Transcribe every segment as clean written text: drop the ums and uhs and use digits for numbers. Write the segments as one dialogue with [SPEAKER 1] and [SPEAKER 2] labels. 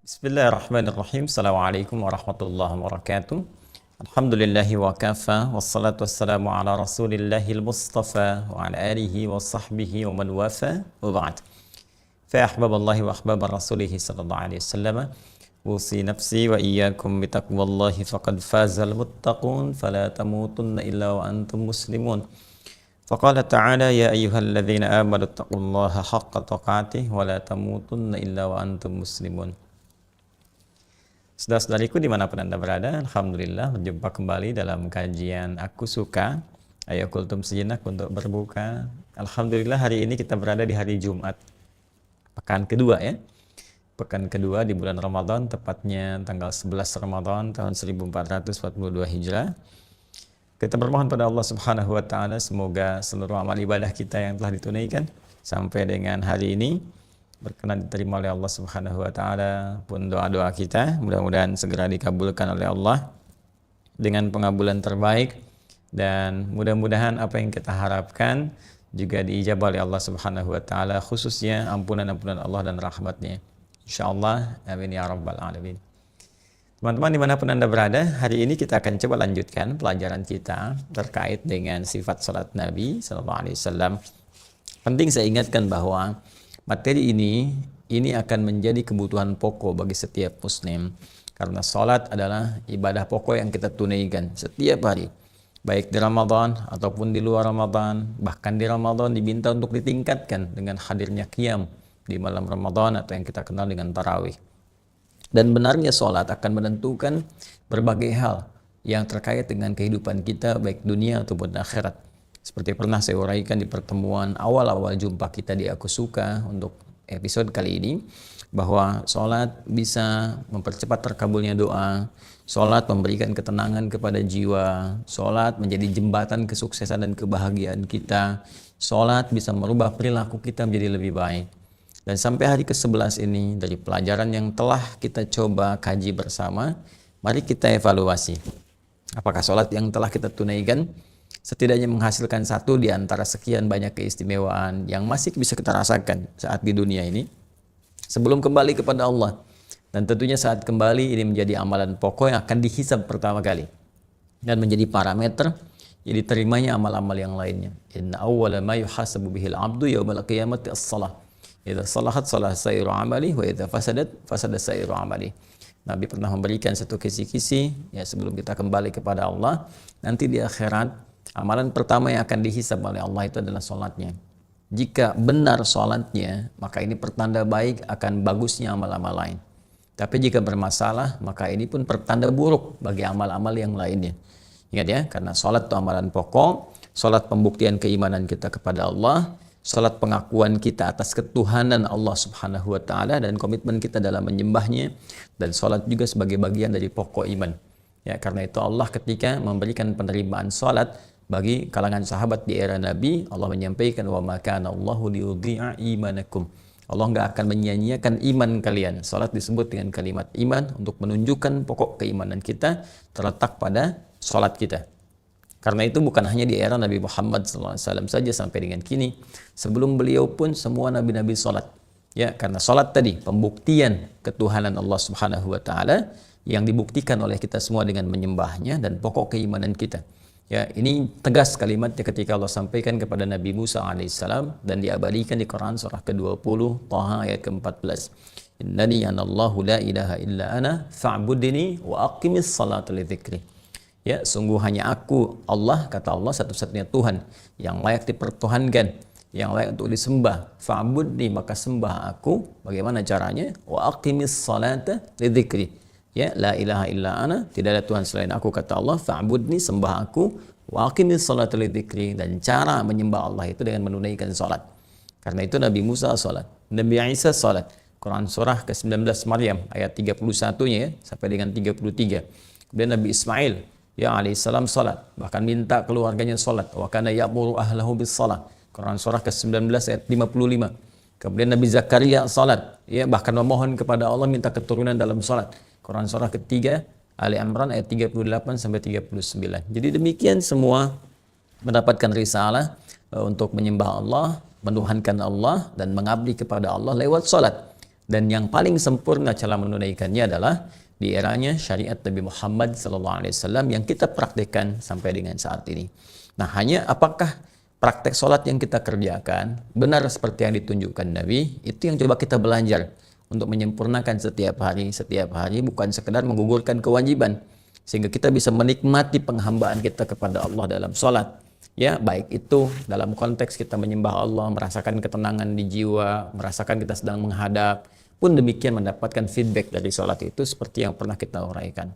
[SPEAKER 1] Bismillahirrahmanirrahim. Assalamualaikum warahmatullahi wabarakatuh. Alhamdulillahi wa kafa, wassalatu wassalamu ala rasulillahil mustafa wa ala alihi wa sahbihi wa man wafa wa ba'd. Fa ahbaballahi wa ahbaba rasulihi sallallahu alaihi wasallam. Usi nafsi wa iyyakum bitaqwallahi faqad fazal muttaqun fala tamutunna illa wa antum muslimun. Faqala ta'ala ya ayyuhalladzina amanu taqullaha haqqa tuqatih wa la tamutunna illa wa antum muslimun. Saudara-saudariku dimanapun Anda berada, Alhamdulillah berjumpa kembali dalam kajian Aku Suka. Ayo kultum sejenak untuk berbuka. Alhamdulillah hari ini kita berada di hari Jumat, pekan kedua ya. Pekan kedua di bulan Ramadan, tepatnya tanggal 11 Ramadan tahun 1442 Hijrah. Kita bermohon pada Allah Subhanahu wa taala semoga seluruh amal ibadah kita yang telah ditunaikan sampai dengan hari ini berkenan diterima oleh Allah Subhanahu wa taala, pun doa-doa kita mudah-mudahan segera dikabulkan oleh Allah dengan pengabulan terbaik, dan mudah-mudahan apa yang kita harapkan juga diijabah oleh Allah Subhanahu wa taala, khususnya ampunan-ampunan Allah dan rahmatnya. Insyaallah, amin ya rabbal alamin. Teman-teman dimanapun Anda berada, hari ini kita akan coba lanjutkan pelajaran kita terkait dengan sifat salat Nabi sallallahu alaihi wasallam. Penting saya ingatkan bahwa materi ini akan menjadi kebutuhan pokok bagi setiap muslim, karena salat adalah ibadah pokok yang kita tunaikan setiap hari, baik di Ramadan ataupun di luar Ramadan. Bahkan di Ramadan diminta untuk ditingkatkan dengan hadirnya qiyam di malam Ramadan atau yang kita kenal dengan tarawih. Dan benarnya salat akan menentukan berbagai hal yang terkait dengan kehidupan kita baik dunia ataupun akhirat. Seperti pernah saya uraikan di pertemuan awal-awal jumpa kita di Aku Suka untuk episode kali ini, bahwa sholat bisa mempercepat terkabulnya doa, sholat memberikan ketenangan kepada jiwa, sholat menjadi jembatan kesuksesan dan kebahagiaan kita, sholat bisa merubah perilaku kita menjadi lebih baik. Dan sampai hari ke-11 ini, dari pelajaran yang telah kita coba kaji bersama, mari kita evaluasi. Apakah sholat yang telah kita tunaikan setidaknya menghasilkan satu di antara sekian banyak keistimewaan yang masih bisa kita rasakan saat di dunia ini sebelum kembali kepada Allah. Dan tentunya saat kembali ini menjadi amalan pokok yang akan dihisab pertama kali dan menjadi parameter yang diterimanya amal-amal yang lainnya. Inna awwala ma yuhasabu bihil abdu yawmal qiyamati as-salah. Idza salahat salah sairu amali wa idza fasadat fasada sairu amali. Nabi pernah memberikan satu kisi-kisi ya sebelum kita kembali kepada Allah. Nanti di akhirat amalan pertama yang akan dihisab oleh Allah itu adalah sholatnya. Jika benar sholatnya, maka ini pertanda baik akan bagusnya amal-amal lain. Tapi jika bermasalah, maka ini pun pertanda buruk bagi amal-amal yang lainnya. Ingat ya, karena sholat itu amalan pokok, sholat pembuktian keimanan kita kepada Allah, sholat pengakuan kita atas ketuhanan Allah Subhanahu wa taala dan komitmen kita dalam menyembahnya, dan sholat juga sebagai bagian dari pokok iman. Ya, karena itu Allah ketika memberikan penerimaan sholat bagi kalangan sahabat di era Nabi, Allah menyampaikan wa ma kana Allahu liyudhi'a imanakum. Allah enggak akan menyia-nyiakan iman kalian. Salat disebut dengan kalimat iman untuk menunjukkan pokok keimanan kita terletak pada salat kita. Karena itu bukan hanya di era Nabi Muhammad SAW saja sampai dengan kini, sebelum beliau pun semua nabi-nabi salat. Ya, karena salat tadi pembuktian ketuhanan Allah Subhanahu wa taala yang dibuktikan oleh kita semua dengan menyembahnya dan pokok keimanan kita. Ya, ini tegas kalimatnya ketika Allah sampaikan kepada Nabi Musa alaihissalam dan diabadikan di Quran surah ke-20 Taha ayat ke-14. Innani anallahu la ilaha illa ana fa'budni wa aqimis salata li dzikri. Ya, sungguh hanya aku Allah, kata Allah, satu-satunya Tuhan yang layak dipertuhankan, yang layak untuk disembah. Fa'budni, maka sembah aku. Bagaimana caranya? Wa aqimis salata li dzikri. Ya, la ilaha illa ana, tidak ada Tuhan selain aku, kata Allah. Fa'budni, sembah aku. Wa aqimis salata li dzikri, dan cara menyembah Allah itu dengan menunaikan salat. Karena itu Nabi Musa salat, Nabi Isa salat. Quran surah ke-19 Maryam ayat 31-nya ya, sampai dengan 33. Kemudian Nabi Ismail ya alaihissalam salat, bahkan minta keluarganya salat. Wa kana ya'muru ahlahu bis salat. Quran surah ke-19 ayat 55. Kemudian Nabi Zakaria salat, ya bahkan memohon kepada Allah minta keturunan dalam salat. Quran surah ketiga Ali Imran ayat 38 sampai 39. Jadi demikian semua mendapatkan risalah untuk menyembah Allah, menuhankan Allah dan mengabdi kepada Allah lewat salat. Dan yang paling sempurna cara menunaikannya adalah di eranya syariat Nabi Muhammad SAW yang kita praktekkan sampai dengan saat ini. Nah, hanya apakah praktek sholat yang kita kerjakan benar seperti yang ditunjukkan Nabi, itu yang coba kita belajar untuk menyempurnakan setiap hari, bukan sekedar menggugurkan kewajiban, sehingga kita bisa menikmati penghambaan kita kepada Allah dalam sholat. Ya, baik itu dalam konteks kita menyembah Allah, merasakan ketenangan di jiwa, merasakan kita sedang menghadap, pun demikian mendapatkan feedback dari sholat itu seperti yang pernah kita uraikan.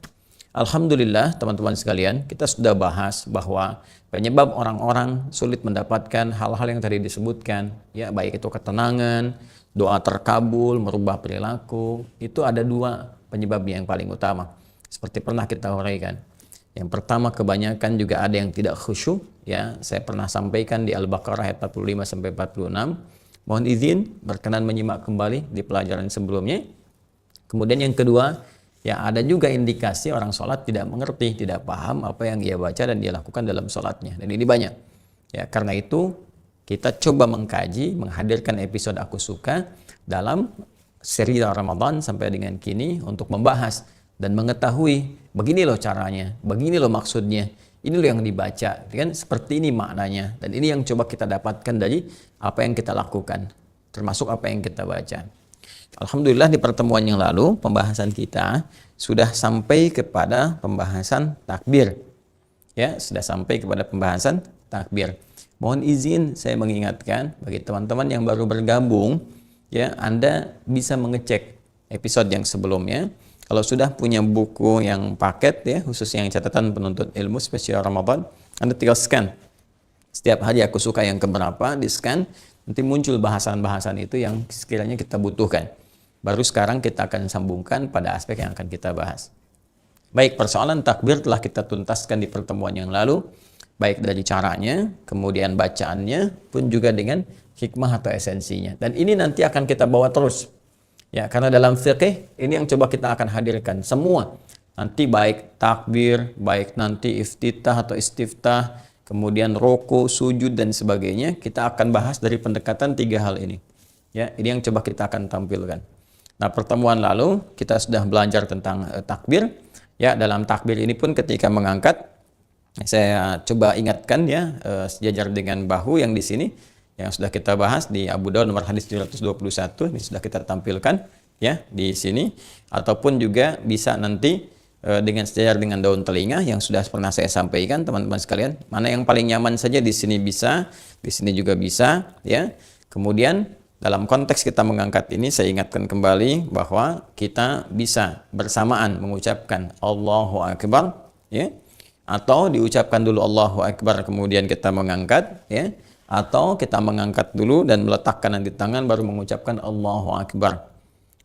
[SPEAKER 1] Alhamdulillah teman-teman sekalian, kita sudah bahas bahwa penyebab orang-orang sulit mendapatkan hal-hal yang tadi disebutkan, ya baik itu ketenangan, doa terkabul, merubah perilaku, itu ada dua penyebabnya yang paling utama. Seperti pernah kita uraikan. Yang pertama, kebanyakan juga ada yang tidak khusyuk, ya. Saya pernah sampaikan di Al-Baqarah ayat 45 sampai 46. Mohon izin berkenan menyimak kembali di pelajaran sebelumnya. Kemudian yang kedua, ya ada juga indikasi orang sholat tidak mengerti, tidak paham apa yang dia baca dan dia lakukan dalam sholatnya. Dan ini banyak. Ya, karena itu kita coba mengkaji, menghadirkan episode Aku Suka dalam seri Ramadan sampai dengan kini untuk membahas dan mengetahui begini loh caranya, begini loh maksudnya, ini loh yang dibaca, kan seperti ini maknanya, dan ini yang coba kita dapatkan dari apa yang kita lakukan, termasuk apa yang kita baca. Alhamdulillah di pertemuan yang lalu pembahasan kita sudah sampai kepada pembahasan takbir, ya sudah sampai kepada pembahasan takbir. Mohon izin saya mengingatkan bagi teman-teman yang baru bergabung, ya Anda bisa mengecek episode yang sebelumnya. Kalau sudah punya buku yang paket, ya khusus yang catatan penuntut ilmu spesial Ramadan, Anda tinggal scan. Setiap hari Aku Suka yang keberapa, di scan, nanti muncul bahasan-bahasan itu yang sekiranya kita butuhkan. Baru sekarang kita akan sambungkan pada aspek yang akan kita bahas. Baik, persoalan takbir telah kita tuntaskan di pertemuan yang lalu, baik dari caranya, kemudian bacaannya, pun juga dengan hikmah atau esensinya. Dan ini nanti akan kita bawa terus. Ya, karena dalam fiqih ini yang coba kita akan hadirkan semua. Nanti baik takbir, baik nanti iftitah atau istiftah, kemudian ruku, sujud dan sebagainya, kita akan bahas dari pendekatan tiga hal ini. Ya, ini yang coba kita akan tampilkan. Nah, pertemuan lalu kita sudah belajar tentang takbir. Ya, dalam takbir ini pun ketika mengangkat, saya coba ingatkan ya sejajar dengan bahu yang di sini yang sudah kita bahas di Abu Daud nomor hadis 721, ini sudah kita tampilkan ya di sini, ataupun juga bisa nanti dengan sejajar dengan daun telinga yang sudah pernah saya sampaikan teman-teman sekalian. Mana yang paling nyaman saja di sini bisa, di sini juga bisa ya. Kemudian dalam konteks kita mengangkat ini saya ingatkan kembali bahwa kita bisa bersamaan mengucapkan Allahu Akbar ya, atau diucapkan dulu Allahu Akbar kemudian kita mengangkat ya, atau kita mengangkat dulu dan meletakkan di tangan baru mengucapkan Allahu Akbar.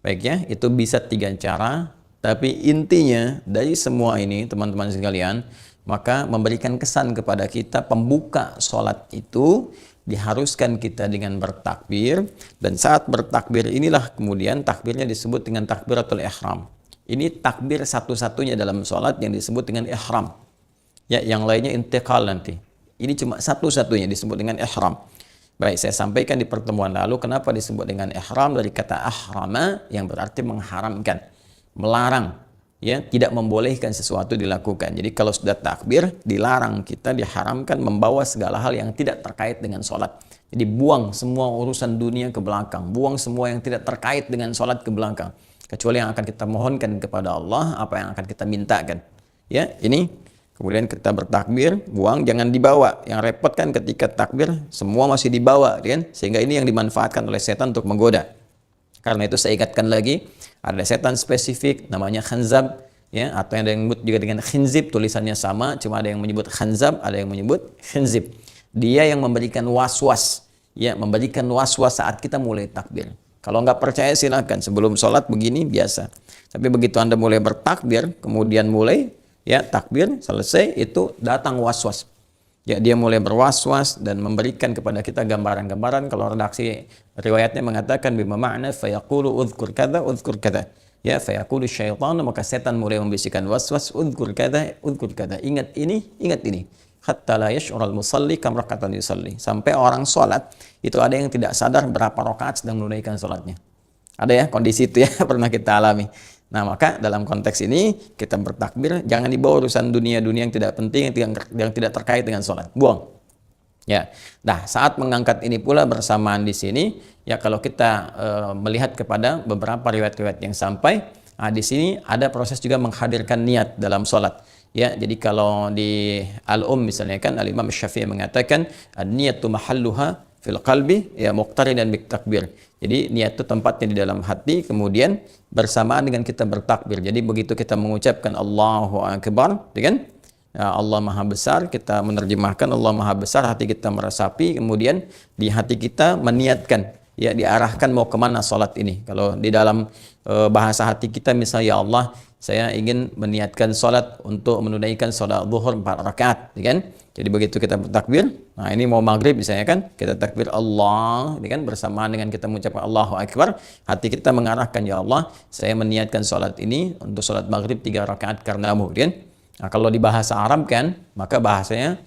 [SPEAKER 1] Baik ya, itu bisa tiga cara, tapi intinya dari semua ini teman-teman sekalian, maka memberikan kesan kepada kita pembuka sholat itu diharuskan kita dengan bertakbir, dan saat bertakbir inilah kemudian takbirnya disebut dengan takbiratul ihram. Ini takbir satu-satunya dalam sholat yang disebut dengan ihram. Ya, yang lainnya intiqal nanti. Ini cuma satu-satunya disebut dengan ihram. Baik, saya sampaikan di pertemuan lalu kenapa disebut dengan ihram dari kata ahrama yang berarti mengharamkan, melarang, ya, tidak membolehkan sesuatu dilakukan. Jadi kalau sudah takbir, dilarang kita, diharamkan membawa segala hal yang tidak terkait dengan sholat. Jadi buang semua urusan dunia ke belakang, buang semua yang tidak terkait dengan sholat ke belakang, kecuali yang akan kita mohonkan kepada Allah, apa yang akan kita mintakan. Ya, ini kemudian kita bertakbir, buang, jangan dibawa. Yang repot kan ketika takbir, semua masih dibawa, kan? Sehingga ini yang dimanfaatkan oleh setan untuk menggoda. Karena itu saya ingatkan lagi, ada setan spesifik, namanya khanzab, ya, atau yang ada yang menyebut juga dengan khinzib, tulisannya sama, cuma ada yang menyebut khanzab, ada yang menyebut khinzib. Dia yang memberikan was-was, ya, memberikan was-was saat kita mulai takbir. Kalau nggak percaya silakan, sebelum sholat begini biasa. Tapi begitu Anda mulai bertakbir, kemudian mulai ya takbir selesai, itu datang was-was. Ya, dia mulai berwas-was dan memberikan kepada kita gambaran-gambaran. Kalau redaksi riwayatnya mengatakan bima ma'na fayaqulu udhkur kadza udhkur kadza. Ya, fayaqulu syaitan, maka setan mulai membisikkan was-was udhkur kadza udhkur kadza. Ingat ini, ingat ini. Hatta la yash'ural musalli kam rakatan yusalli. Sampai orang salat itu ada yang tidak sadar berapa rakaat sedang menunaikan salatnya. Ada ya kondisi itu ya pernah kita alami. Nah, maka dalam konteks ini kita bertakbir jangan dibawa urusan dunia-dunia yang tidak penting, yang tidak terkait dengan sholat. Buang. Ya. Nah, saat mengangkat ini pula bersamaan di sini, ya kalau kita melihat kepada beberapa riwayat-riwayat yang sampai, di sini ada proses juga menghadirkan niat dalam sholat. Ya, jadi kalau di misalnya kan Al-Imam Syafi'i mengatakan an-niyatu mahalluha fil qalbi ya muqtarinan bit takbir. Jadi niat itu tempatnya di dalam hati, kemudian bersamaan dengan kita bertakbir. Jadi begitu kita mengucapkan Allahu Akbar, kan? Ya, Allah Maha Besar, kita menerjemahkan Allah Maha Besar, hati kita meresapi, kemudian di hati kita meniatkan, ya diarahkan mau kemana sholat ini. Kalau di dalam bahasa hati kita misalnya, ya Allah, saya ingin meniatkan sholat untuk menunaikan sholat zuhur 4 rakaat, kan? Jadi begitu kita bertakbir, nah ini mau maghrib misalnya kan, kita takbir Allah, ini kan bersamaan dengan kita mengucapkan Allahu Akbar, hati kita mengarahkan, ya Allah, saya meniatkan sholat ini untuk sholat maghrib 3 rakaat karenamu, kan? Nah, kalau di bahasa Arab kan, maka bahasanya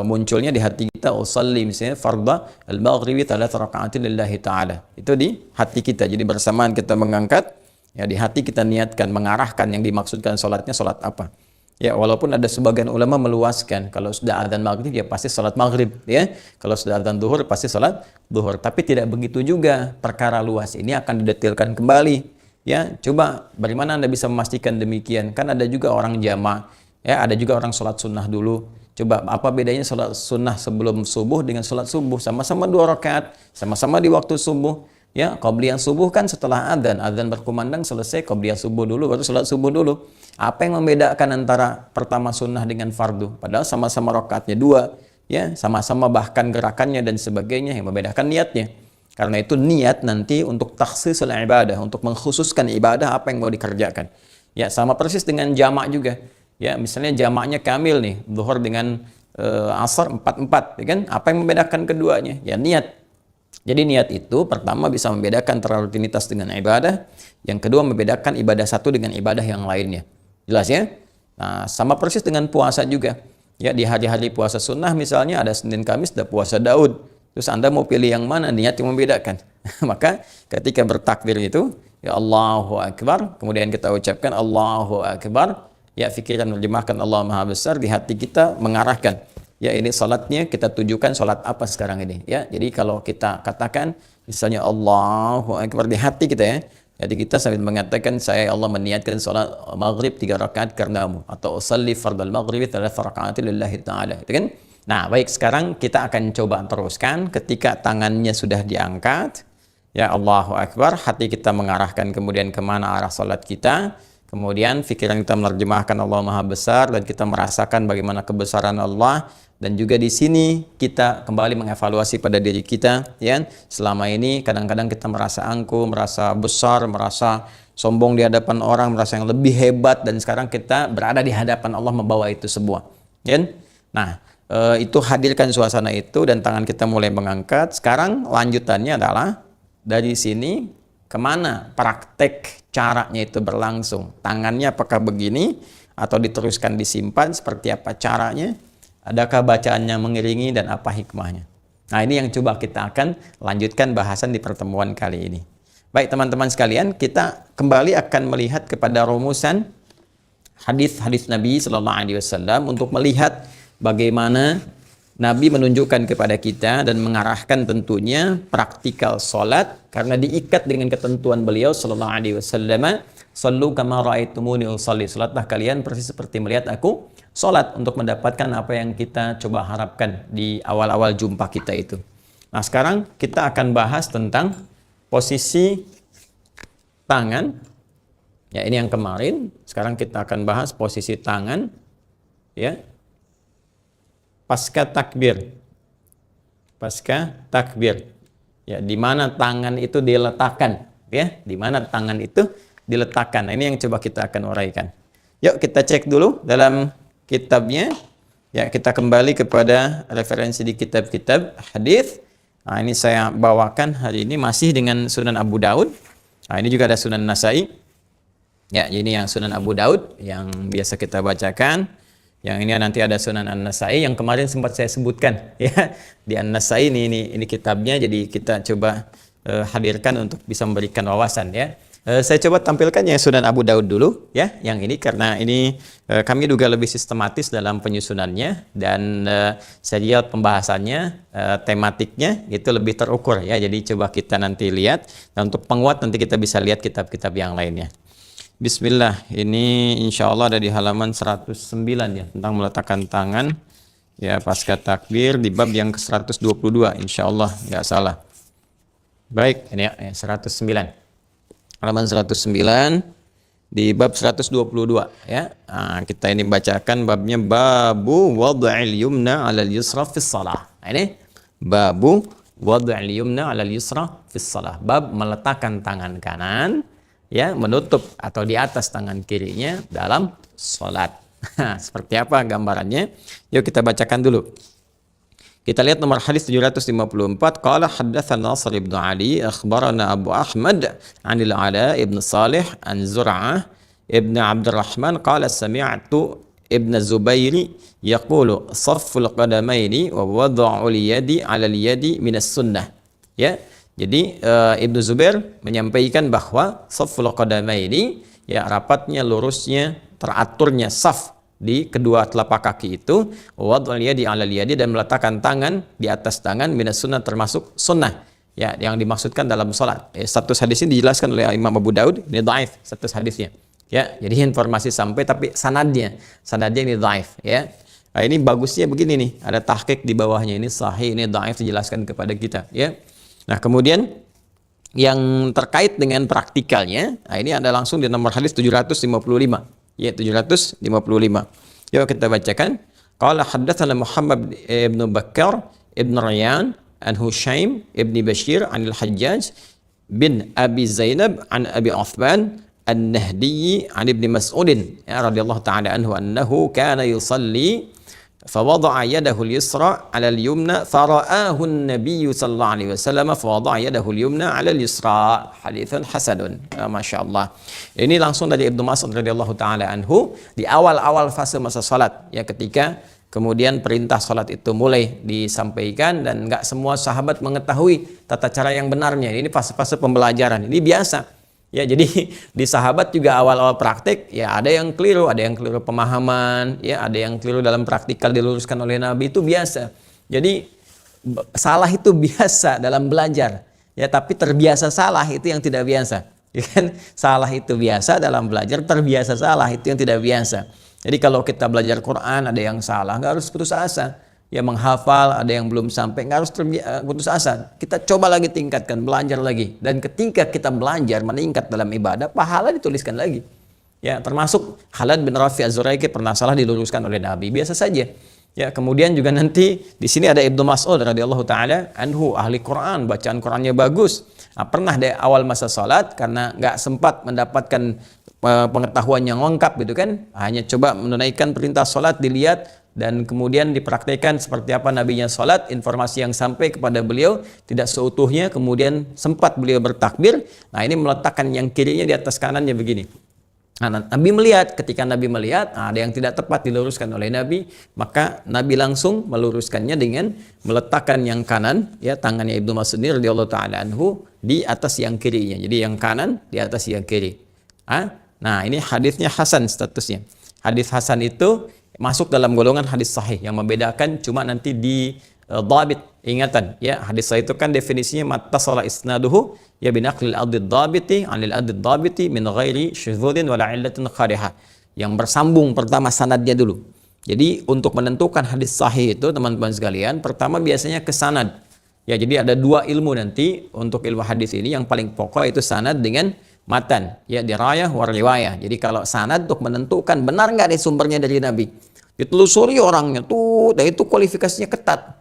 [SPEAKER 1] munculnya di hati kita, usalli misalnya fardha al-maghribi 3 rakaatin lillahi ta'ala. Itu di hati kita. Jadi bersamaan kita mengangkat, ya di hati kita niatkan, mengarahkan yang dimaksudkan sholatnya sholat apa. Ya, walaupun ada sebagian ulama meluaskan, kalau sudah adzan maghrib ya pasti sholat maghrib, ya. Kalau sudah adzan duhur pasti sholat duhur. Tapi tidak begitu juga. Perkara luas ini akan didetilkan kembali. Ya, coba bagaimana Anda bisa memastikan demikian? Kan ada juga orang jamaah, ya, ada juga orang sholat sunnah dulu. Coba apa bedanya sholat sunnah sebelum subuh dengan sholat subuh? Sama-sama 2 rakaat, sama-sama di waktu subuh. Ya, qabliyah subuh kan setelah adzan berkumandang selesai, qabliyah subuh dulu, baru sholat subuh dulu. Apa yang membedakan antara pertama sunnah dengan fardu? Padahal sama-sama rakaatnya 2, ya, sama-sama bahkan gerakannya dan sebagainya, yang membedakan niatnya. Karena itu niat nanti untuk takhsisul ibadah, untuk mengkhususkan ibadah apa yang mau dikerjakan. Ya, sama persis dengan jamak juga. Ya, misalnya jamaknya kamil nih, zuhur dengan asar 4-4, ya kan? Apa yang membedakan keduanya? Ya niat. Jadi niat itu pertama bisa membedakan antara rutinitas dengan ibadah, yang kedua membedakan ibadah satu dengan ibadah yang lainnya. Jelas ya? Nah, sama persis dengan puasa juga. Ya, di hari-hari puasa sunnah misalnya ada Senin Kamis, ada puasa Daud. Terus Anda mau pilih yang mana? Niat yang membedakan. Maka ketika bertakbir itu, ya Allahu Akbar, kemudian kita ucapkan Allahu Akbar, ya pikiran menerjemahkan Allah Maha Besar, di hati kita mengarahkan, ya ini salatnya kita tujukan salat apa sekarang ini, ya. Jadi kalau kita katakan misalnya Allahu Akbar di hati kita, ya, jadi kita sambil mengatakan saya Allah meniatkan salat maghrib 3 rakaat karenamu, atau usalli fardal maghribi 3 rakaat lillahi ta'ala, gitu kan. Nah, baik, sekarang kita akan coba teruskan. Ketika tangannya sudah diangkat, ya Allahu Akbar, hati kita mengarahkan kemudian kemana arah salat kita. Kemudian pikiran kita menerjemahkan Allah Maha Besar dan kita merasakan bagaimana kebesaran Allah, dan juga di sini kita kembali mengevaluasi pada diri kita, ya. Selama ini kadang-kadang kita merasa angkuh, merasa besar, merasa sombong di hadapan orang, merasa yang lebih hebat, dan sekarang kita berada di hadapan Allah membawa itu semua, ya. Nah, itu hadirkan suasana itu dan tangan kita mulai mengangkat. Sekarang lanjutannya adalah dari sini kemana praktek caranya itu berlangsung. Tangannya apakah begini atau diteruskan disimpan, seperti apa caranya, adakah bacaannya mengiringi, dan apa hikmahnya. Nah, ini yang coba kita akan lanjutkan bahasan di pertemuan kali ini. Baik teman-teman sekalian, kita kembali akan melihat kepada rumusan hadis-hadis Nabi Sallallahu Alaihi Wasallam untuk melihat bagaimana Nabi menunjukkan kepada kita dan mengarahkan tentunya praktikal sholat, karena diikat dengan ketentuan beliau Sallallahu Alaihi Wasallam, sallu kama ra'aitumuni usalli, sholatlah kalian persis seperti melihat aku sholat, untuk mendapatkan apa yang kita coba harapkan di awal-awal jumpa kita itu. Nah, sekarang kita akan bahas tentang posisi tangan. Ya, ini yang kemarin. Sekarang kita akan bahas posisi tangan, ya, pasca takbir. Pasca takbir. Ya, di mana tangan itu diletakkan, ya? Di mana tangan itu diletakkan. Nah, ini yang coba kita akan uraikan. Yuk kita cek dulu dalam kitabnya. Ya, kita kembali kepada referensi di kitab-kitab hadis. Nah, ini saya bawakan hari ini masih dengan Sunan Abu Daud. Nah, ini juga ada Sunan Nasai. Ya, ini yang Sunan Abu Daud yang biasa kita bacakan. Yang ini nanti ada Sunan An-Nasai yang kemarin sempat saya sebutkan, ya. Di An-Nasai ini kitabnya, jadi kita coba hadirkan untuk bisa memberikan wawasan ya. Saya coba tampilkan yang Sunan Abu Daud dulu ya, yang ini karena ini kami juga lebih sistematis dalam penyusunannya dan serial pembahasannya, tematiknya itu lebih terukur ya. Jadi coba kita nanti lihat. Dan untuk penguat nanti kita bisa lihat kitab-kitab yang lainnya. Bismillah, ini insya Allah ada di halaman 109 ya, tentang meletakkan tangan ya pasca takbir di bab yang ke-122 insya Allah nggak salah. Baik, ini ya 109. Halaman 109 di bab 122 ya. Nah, kita ini bacakan babnya babu wad'il yumna 'alal yusra fis shalah. Nah, ini babu wad'il yumna 'alal yusra fis shalah. Bab meletakkan tangan kanan ya menutup atau di atas tangan kirinya dalam salat. Seperti apa gambarannya? Yuk kita bacakan dulu. Kita lihat nomor hadis 754. Qala haddatsana Nasr ibn Ali akhbarana Abu Ahmad anil Ala ibn Salih an Zur'ah ibn Abdurrahman qala sami'tu ibn Zubairi yaqulu safful qadamaini wa wad'ul yadi 'ala al-yadi min as-sunnah. Ya. Jadi Ibnu Zubair menyampaikan bahwa safful qadamaini ya rapatnya, lurusnya, teraturnya saf di kedua telapak kaki itu, wad'ul yadi 'alal yadi, dan meletakkan tangan di atas tangan, minas sunnah, termasuk sunnah ya yang dimaksudkan dalam salat. Status hadis ini dijelaskan oleh Imam Abu Daud, ini dhaif status hadisnya ya. Jadi informasi sampai tapi sanadnya ini dhaif ya. Nah, ini bagusnya begini nih, ada tahqiq di bawahnya, ini sahih, ini dhaif, dijelaskan kepada kita ya. Nah, kemudian yang terkait dengan praktikalnya, nah ini ada langsung di nomor hadis 755. Ya, 755. Yuk kita bacakan. Qala haddatsana Muhammad ibn Bakkar ibn Rayyan an Hushaim ibn Bashir an al-Hajjaj bin Abi Zainab an Abi Uthman an-Nahdi an Ibn Mas'ud ya radhiyallahu ta'ala anhu annahu kana yusalli فوضع يده اليسرى على اليمنى فرآه النبي صلى الله عليه وسلم فوضع يده اليمنى على اليسرى حديث حسن ما شاء الله. Ini langsung dari Ibnu Mas'ud radhiyallahu taala anhu di awal-awal fase masa salat ya, ketika kemudian perintah salat itu mulai disampaikan dan enggak semua sahabat mengetahui tata cara yang benarnya. Ini fase-fase pembelajaran. Ini biasa. Ya, jadi di sahabat juga awal-awal praktek ya ada yang keliru pemahaman, ya ada yang keliru dalam praktikal diluruskan oleh Nabi, itu biasa. Jadi salah itu biasa dalam belajar. Ya, tapi terbiasa salah itu yang tidak biasa. Ya kan? Salah itu biasa dalam belajar, terbiasa salah itu yang tidak biasa. Jadi kalau kita belajar Quran ada yang salah, nggak harus putus asa. Ya, menghafal ada yang belum sampai, nggak harus putus asa. Kita coba lagi tingkatkan, belajar lagi. Dan ketika kita belajar meningkat dalam ibadah, pahala dituliskan lagi. Ya, termasuk Khalid bin Rafi Az-Zuraiki pernah salah diluruskan oleh Nabi, biasa saja. Ya, kemudian juga nanti di sini ada Ibnu Mas'ud radhiyallahu taala anhu, ahli Quran, bacaan Qurannya bagus. Nah, pernah di awal masa salat karena nggak sempat mendapatkan pengetahuan yang lengkap gitu kan, hanya coba menunaikan perintah salat, dilihat dan kemudian dipraktikkan seperti apa nabinya salat, informasi yang sampai kepada beliau tidak seutuhnya, kemudian sempat beliau bertakbir. Nah, ini meletakkan yang kirinya di atas kanannya begini. Nah, Nabi melihat, ketika Nabi melihat ada yang tidak tepat diluruskan oleh Nabi, maka Nabi langsung meluruskannya dengan meletakkan yang kanan, ya tangannya Ibnu Mas'ud radhiyallahu taala anhu di atas yang kirinya. Jadi yang kanan di atas yang kiri. Nah, ini hadisnya hasan statusnya. Hadis hasan itu masuk dalam golongan hadis sahih, yang membedakan cuma nanti di dhabit, ingatan ya. Hadis sahih itu kan definisinya mattasala isnaduhu ya binaqlil adid dhabiti anil adid dhabiti min ghairi syudzudin wala illatin qarihah, yang bersambung pertama sanadnya dulu. Jadi untuk menentukan hadis sahih itu teman-teman sekalian, pertama biasanya ke sanad ya. Jadi ada dua ilmu nanti untuk ilmu hadis ini, yang paling pokok itu sanad dengan matan ya, dirayah wa riwayah. Jadi kalau sanad untuk menentukan benar nggak nih sumbernya dari Nabi, ditelusuri orangnya tuh, dan itu kualifikasinya ketat.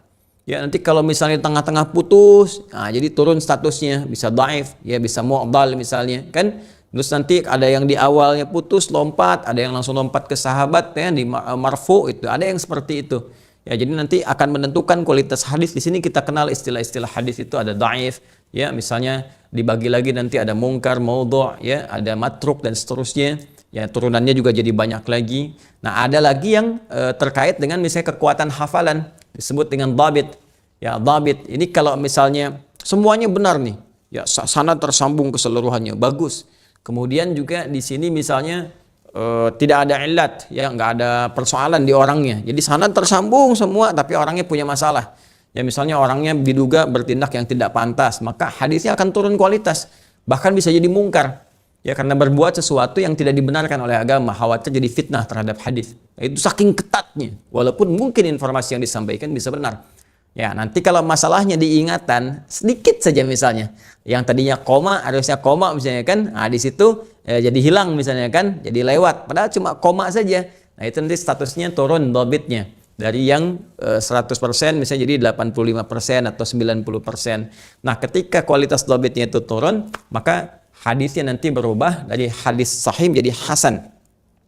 [SPEAKER 1] Ya, nanti kalau misalnya tengah-tengah putus, nah jadi turun statusnya, bisa dhaif, ya bisa mu'dhal misalnya, kan? Terus nanti ada yang di awalnya putus, lompat, ada yang langsung lompat ke sahabat, ya, di marfu itu, ada yang seperti itu. Ya, jadi nanti akan menentukan kualitas hadis. Di sini kita kenal istilah-istilah hadis itu, ada dhaif, ya, misalnya dibagi lagi nanti ada mungkar, maudhu', ya, ada matruk dan seterusnya. Ya, turunannya juga jadi banyak lagi. Nah, ada lagi yang terkait dengan misalnya kekuatan hafalan, disebut dengan dhabit. Ya, dhabit ini kalau misalnya semuanya benar nih, Ya, sanad tersambung keseluruhannya, bagus. Kemudian juga di sini misalnya tidak ada illat, ya nggak ada persoalan di orangnya. Jadi sanad tersambung semua, tapi orangnya punya masalah. Ya misalnya orangnya diduga bertindak yang tidak pantas, maka hadisnya akan turun kualitas, bahkan bisa jadi mungkar. Ya karena berbuat sesuatu yang tidak dibenarkan oleh agama, khawatir jadi fitnah terhadap hadis. Itu saking ketatnya, walaupun mungkin informasi yang disampaikan bisa benar. Ya, nanti kalau masalahnya diingatan sedikit saja misalnya, yang tadinya koma harusnya koma misalnya kan, nah di situ jadi hilang misalnya kan, jadi lewat, padahal cuma koma saja. Nah itu nanti statusnya turun dhabitnya dari yang 100% misalnya jadi 85% atau 90%. Nah ketika kualitas dhabitnya itu turun, maka hadisnya nanti berubah dari hadis sahih jadi hasan.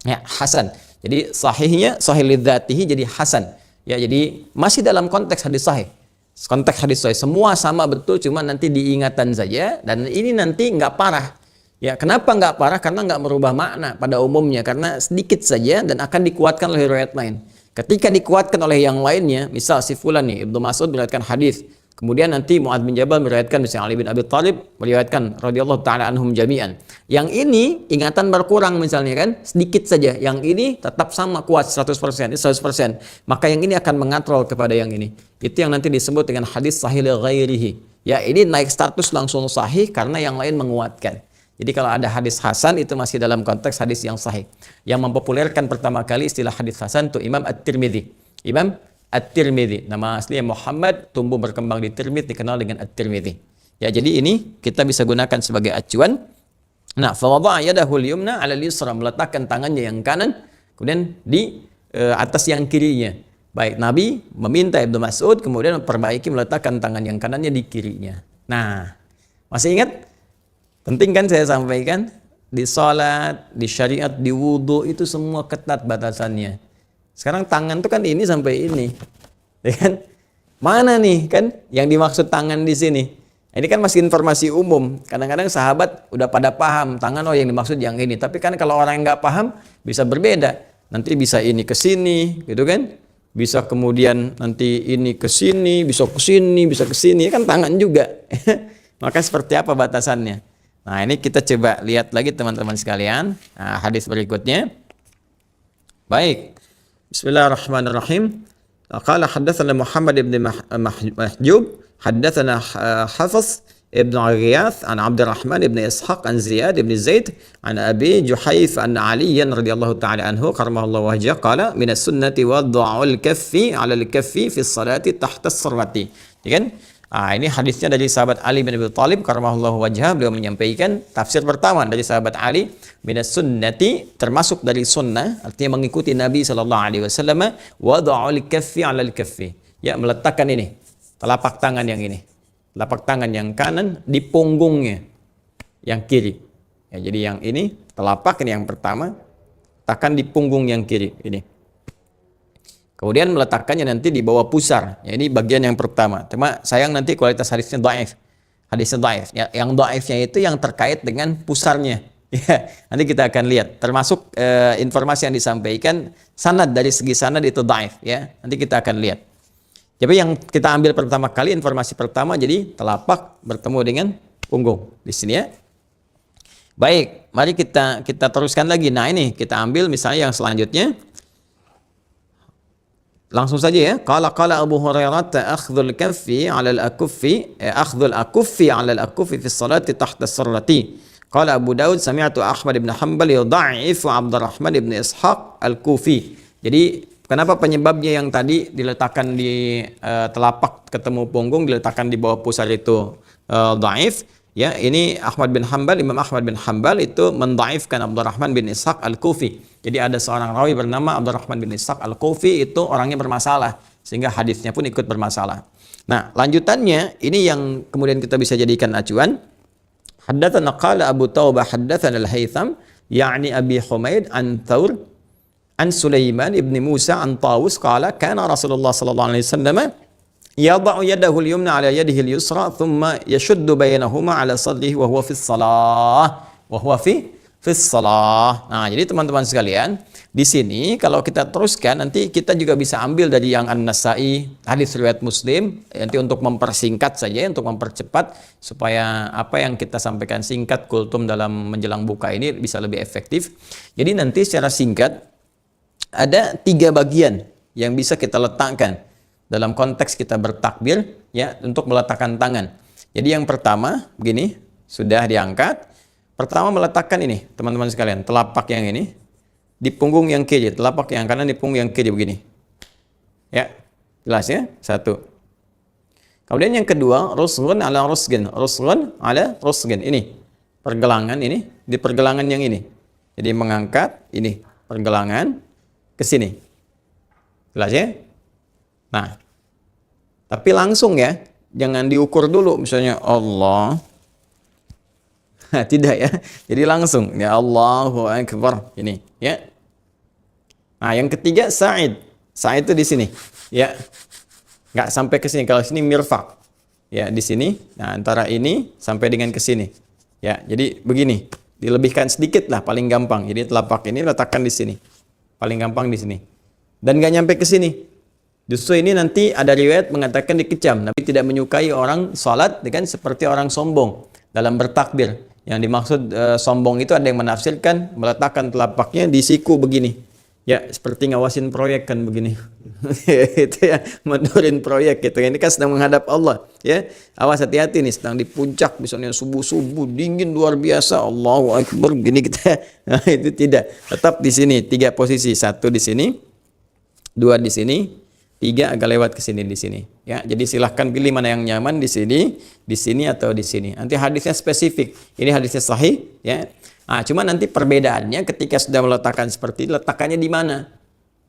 [SPEAKER 1] Ya, hasan. Jadi sahihnya sahih lidzatihi jadi hasan. Ya, jadi masih dalam konteks hadis sahih. Konteks hadis sahih semua sama betul, cuma nanti diingatan saja, dan ini nanti nggak parah. Ya, kenapa nggak parah? Karena nggak merubah makna pada umumnya, karena sedikit saja dan akan dikuatkan oleh riwayat lain. Ketika dikuatkan oleh yang lainnya, misal si fulan nih, Ibnu Mas'ud meriwayatkan hadis. Kemudian nanti Mu'adz bin Jabal meriwayatkan, misalnya Ali bin Abi Thalib meriwayatkan radhiyallahu taala anhum jami'an. Yang ini ingatan berkurang misalnya kan, sedikit saja. Yang ini tetap sama kuat 100%, 100%. Maka yang ini akan mengatrol kepada yang ini. Itu yang nanti disebut dengan hadis sahih li ghairihi. Ya, ini naik status langsung sahih karena yang lain menguatkan. Jadi kalau ada hadis hasan itu masih dalam konteks hadis yang sahih. Yang mempopulerkan pertama kali istilah hadis hasan itu Imam At-Tirmidzi. Imam At-Tirmidzi, nama aslinya Muhammad, tumbuh berkembang di Tirmidzi, dikenal dengan At-Tirmidzi. Ya, jadi ini kita bisa gunakan sebagai acuan. Nah, fa wada'a yadahu al-yumna 'ala al-yusra, meletakkan tangannya yang kanan kemudian di atas yang kirinya. Baik, Nabi meminta Ibnu Mas'ud kemudian memperbaiki meletakkan tangan yang kanannya di kirinya. Nah, masih ingat? Penting kan saya sampaikan, di salat, di syariat, di wudu itu semua ketat batasannya. Sekarang tangan tuh kan ini sampai ini, ya kan? Mana nih kan yang dimaksud tangan di sini? Ini kan masih informasi umum. Kadang-kadang sahabat udah pada paham tangan, oh yang dimaksud yang ini. Tapi kan kalau orang yang nggak paham bisa berbeda. Nanti bisa ini ke sini, gitu kan? Bisa kemudian nanti ini ke sini, bisa ke sini, bisa ke sini. Kan tangan juga. Maka seperti apa batasannya? Nah ini kita coba lihat lagi teman-teman sekalian. Nah, hadis berikutnya. Baik. Bismillahirrahmanirrahim. Qala haddatsana Muhammad ibn Mahjub, haddatsana Hafiz ibn Ghiyath an Abdurrahman ibn Ishaq an Ziyad ibn Zaid an Abi Juhayf an Ali radhiyallahu ta'ala anhu karamallahu wajhah qala min as-sunnati wad'ul kaffi 'ala al-kaffi fi as-salati tahta as-sarwati. Ya kan? Ini hadisnya dari sahabat Ali bin Abi Thalib karamahullahu wajhah. Beliau menyampaikan tafsir pertama dari sahabat Ali, minas sunnati, termasuk dari sunnah, artinya mengikuti Nabi sallallahu alaihi wasallam, wad'ul kaffi 'alal kaffi. Ya, meletakkan ini telapak tangan yang ini. Telapak tangan yang kanan di punggungnya yang kiri. Ya, jadi yang ini telapak ini yang pertama, letakkan di punggung yang kiri ini. Kemudian meletakkannya nanti di bawah pusar. Ya, ini bagian yang pertama. Cuma sayang nanti kualitas hadisnya dhaif. Hadisnya dhaif. Ya, yang dhaifnya itu yang terkait dengan pusarnya. Ya, nanti kita akan lihat. Termasuk informasi yang disampaikan, sanad dari segi sanad itu dhaif. Ya, nanti kita akan lihat. Jadi yang kita ambil pertama kali, informasi pertama, jadi telapak bertemu dengan punggung. Di sini ya. Baik, mari kita teruskan lagi. Nah ini kita ambil misalnya yang selanjutnya. Langsung saja ya. Qala Abu Hurairah akhdhul kaffi 'ala al-akuffi akhdhul akuffi 'ala al-akuffi fi as-salati tahta as-sarrati. Qala Abu Daud sami'tu Ahmad ibn Hanbal yudha'ifu Abdurrahman ibn Ishaq al-Kufi. Jadi kenapa penyebabnya yang tadi diletakkan di telapak ketemu punggung diletakkan di bawah pusar itu dhaif? Ya, ini Imam Ahmad bin Hanbal itu mendhaifkan Abdurrahman bin Ishaq al-Kufi. Jadi ada seorang rawi bernama Abdurrahman bin Ishaq al-Kufi, itu orangnya bermasalah sehingga hadisnya pun ikut bermasalah. Nah, lanjutannya ini yang kemudian kita bisa jadikan acuan. Haddatsana qala Abu Taubah haddatsana al-Haytham ya'ni Abi Humaid an Thawr an Sulaiman ibn Musa an Tawus qala kana Rasulullah sallallahu alaihi wasallam yada'u yadahu al-yumna 'ala yadihi al-yusra thumma yashuddu bainahuma 'ala sadrihi wa huwa fi as-salah wa huwa fi fis shalah. Nah, jadi teman-teman sekalian, di sini kalau kita teruskan nanti kita juga bisa ambil dari yang An-Nasa'i, hadis riwayat Muslim, nanti untuk mempersingkat saja, untuk mempercepat supaya apa yang kita sampaikan singkat kultum dalam menjelang buka ini bisa lebih efektif. Jadi nanti secara singkat ada 3 bagian yang bisa kita letakkan dalam konteks kita bertakbir ya untuk meletakkan tangan. Jadi yang pertama begini, sudah diangkat. Pertama meletakkan ini, teman-teman sekalian, telapak yang ini di punggung yang kiri, telapak yang kanan di punggung yang kiri begini. Ya, jelas ya? Satu. Kemudian yang kedua, rusghun ala rusgin, rusghun ala rusgin. Ini pergelangan ini di pergelangan yang ini. Jadi mengangkat ini pergelangan ke sini. Jelas ya? Nah, tapi langsung ya, jangan diukur dulu misalnya Allah. Tidak ya. Jadi langsung ya Allahu Akbar ini ya. Nah, yang ketiga sa'id. Sa'id itu di sini. Ya. Nggak sampai ke sini. Kalau sini mirfaq. Ya, di sini. Nah, antara ini sampai dengan ke sini. Ya, jadi begini. Dilebihkan sedikit lah paling gampang. Jadi telapak ini letakkan di sini. Paling gampang di sini. Dan nggak nyampe ke sini. Justru ini nanti ada riwayat mengatakan dikecam. Nabi tidak menyukai orang salat dengan seperti orang sombong dalam bertakbir. Yang dimaksud sombong itu ada yang menafsirkan meletakkan telapaknya di siku begini. Ya, seperti ngawasin proyek kan begini. Itu ya, mendorin proyek gitu. Ini kan sedang menghadap Allah, ya. Awas hati-hati nih, sedang di puncak misalnya subuh-subuh dingin luar biasa. Allahu Akbar gini kita. Nah, itu tidak. Tetap di sini 3 posisi. 1 di sini, 2 di sini, 3 agak lewat ke sini di sini. Ya, jadi silahkan pilih mana yang nyaman di sini atau di sini. Nanti hadisnya spesifik. Ini hadisnya sahih, ya. Nah, cuma nanti perbedaannya ketika sudah meletakkan seperti ini, letakkannya di mana?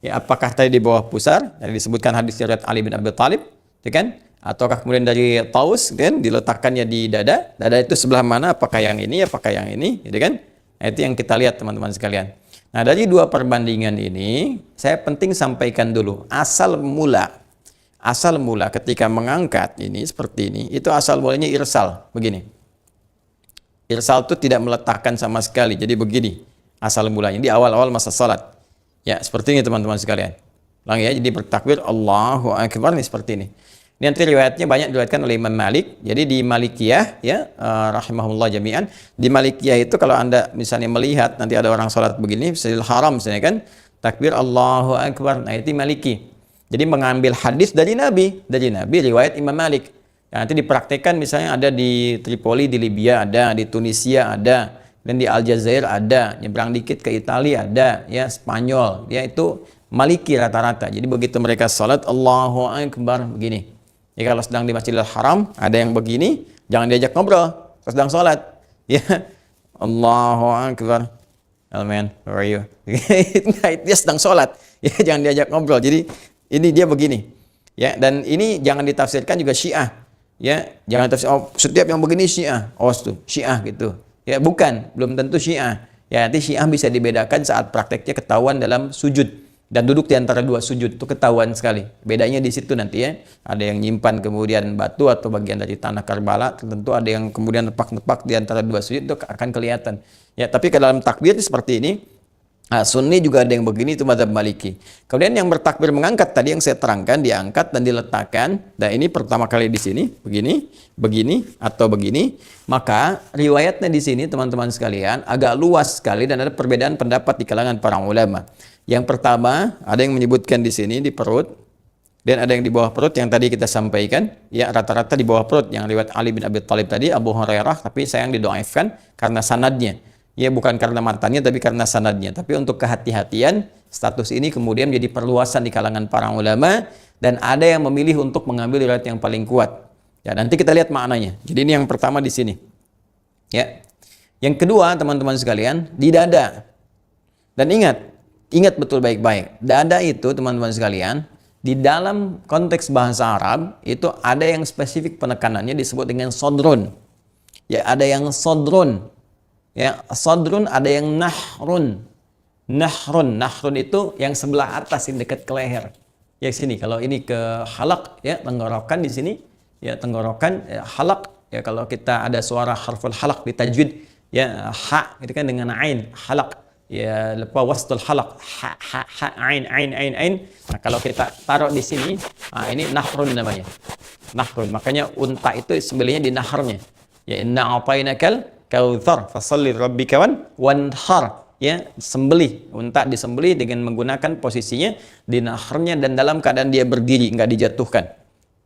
[SPEAKER 1] Ya, apakah tadi di bawah pusar? Tadi disebutkan hadis riwayat Ali bin Abi Thalib, ya kan? Ataukah kemudian dari Taus, kan? Diletakkannya di dada. Dada itu sebelah mana? Apakah yang ini? Apakah yang ini? Gitu kan? Nah, itu yang kita lihat teman-teman sekalian. Nah, dari 2 perbandingan ini, saya penting sampaikan dulu asal mula ketika mengangkat ini seperti ini, itu asal mulanya irsal, begini. Irsal itu tidak meletakkan sama sekali, jadi begini asal mulanya di awal-awal masa salat. Ya, seperti ini teman-teman sekalian. Ulang ya, jadi bertakbir Allahu Akbar nih seperti ini. Ini nanti riwayatnya banyak diriwayatkan oleh Imam Malik. Jadi di Malikiyah ya, rahimahullah jami'an, di Malikiyah itu kalau Anda misalnya melihat nanti ada orang salat begini, Masjidil Haram misalnya kan, takbir Allahu Akbar. Nah, itu Maliki. Jadi mengambil hadis dari Nabi riwayat Imam Malik. Ya, nanti dipraktekkan misalnya ada di Tripoli di Libya ada, di Tunisia ada, dan di Aljazair ada, nyebrang dikit ke Italia ada, ya Spanyol, ya itu Maliki rata-rata. Jadi begitu mereka salat Allahu Akbar begini. Ya, kalau sedang di Masjidil Haram ada yang begini, jangan diajak ngobrol sedang salat. Ya, Allahu Akbar. Oh man, how are you? Dia sedang salat. Ya, jangan diajak ngobrol. Jadi ini dia begini. Ya, dan ini jangan ditafsirkan juga Syiah. Ya, jangan tafsir oh, setiap yang begini Syiah. Oh, itu Syiah gitu. Ya, bukan, belum tentu Syiah. Ya, nanti Syiah bisa dibedakan saat prakteknya ketahuan dalam sujud dan duduk di antara 2 sujud itu ketahuan sekali. Bedanya di situ nanti ya. Ada yang nyimpan kemudian batu atau bagian dari tanah Karbala, tentu ada yang kemudian nepak-nepak di antara 2 sujud itu akan kelihatan. Ya, tapi ke dalam takbir seperti ini. Nah, Sunni juga ada yang begini, itu mazhab Maliki. Kemudian yang bertakbir mengangkat tadi yang saya terangkan, diangkat dan diletakkan. Dan ini pertama kali di sini, begini atau begini. Maka riwayatnya di sini teman-teman sekalian agak luas sekali dan ada perbedaan pendapat di kalangan para ulama. Yang pertama ada yang menyebutkan di sini di perut dan ada yang di bawah perut yang tadi kita sampaikan. Ya, rata-rata di bawah perut yang riwayat Ali bin Abi Thalib tadi, Abu Hurairah, tapi sayang didoaifkan karena sanadnya. Ya, bukan karena matanya tapi karena sanadnya. Tapi untuk kehati-hatian, status ini kemudian menjadi perluasan di kalangan para ulama dan ada yang memilih untuk mengambil riwayat yang paling kuat. Ya, nanti kita lihat maknanya. Jadi ini yang pertama di sini. Ya. Yang kedua, teman-teman sekalian, di dada. Dan ingat betul baik-baik. Dada itu, teman-teman sekalian, di dalam konteks bahasa Arab itu ada yang spesifik penekanannya disebut dengan sodrun. Ya, ada yang sodrun. Ya, sodrun, ada yang nahrun. Nahrun itu yang sebelah atas yang dekat ke leher. Ya, sini kalau ini ke halak ya, tenggorokan di sini. Ya, tenggorokan ya, halak ya, kalau kita ada suara harful halak di tajwid Ya, ha itu kan dengan ain, halaq. Ya, lepas wastul halaq, ha ain. Nah, kalau kita taruh di sini, nah ini nahrun namanya. Nahrun. Makanya unta itu sembelihnya di naharnya. Ya, inna a'tainakal kautsar fasalli rabbika wanhar. Ya, sembelih, unta disembelih dengan menggunakan posisinya di naharnya dan dalam keadaan dia berdiri, enggak dijatuhkan.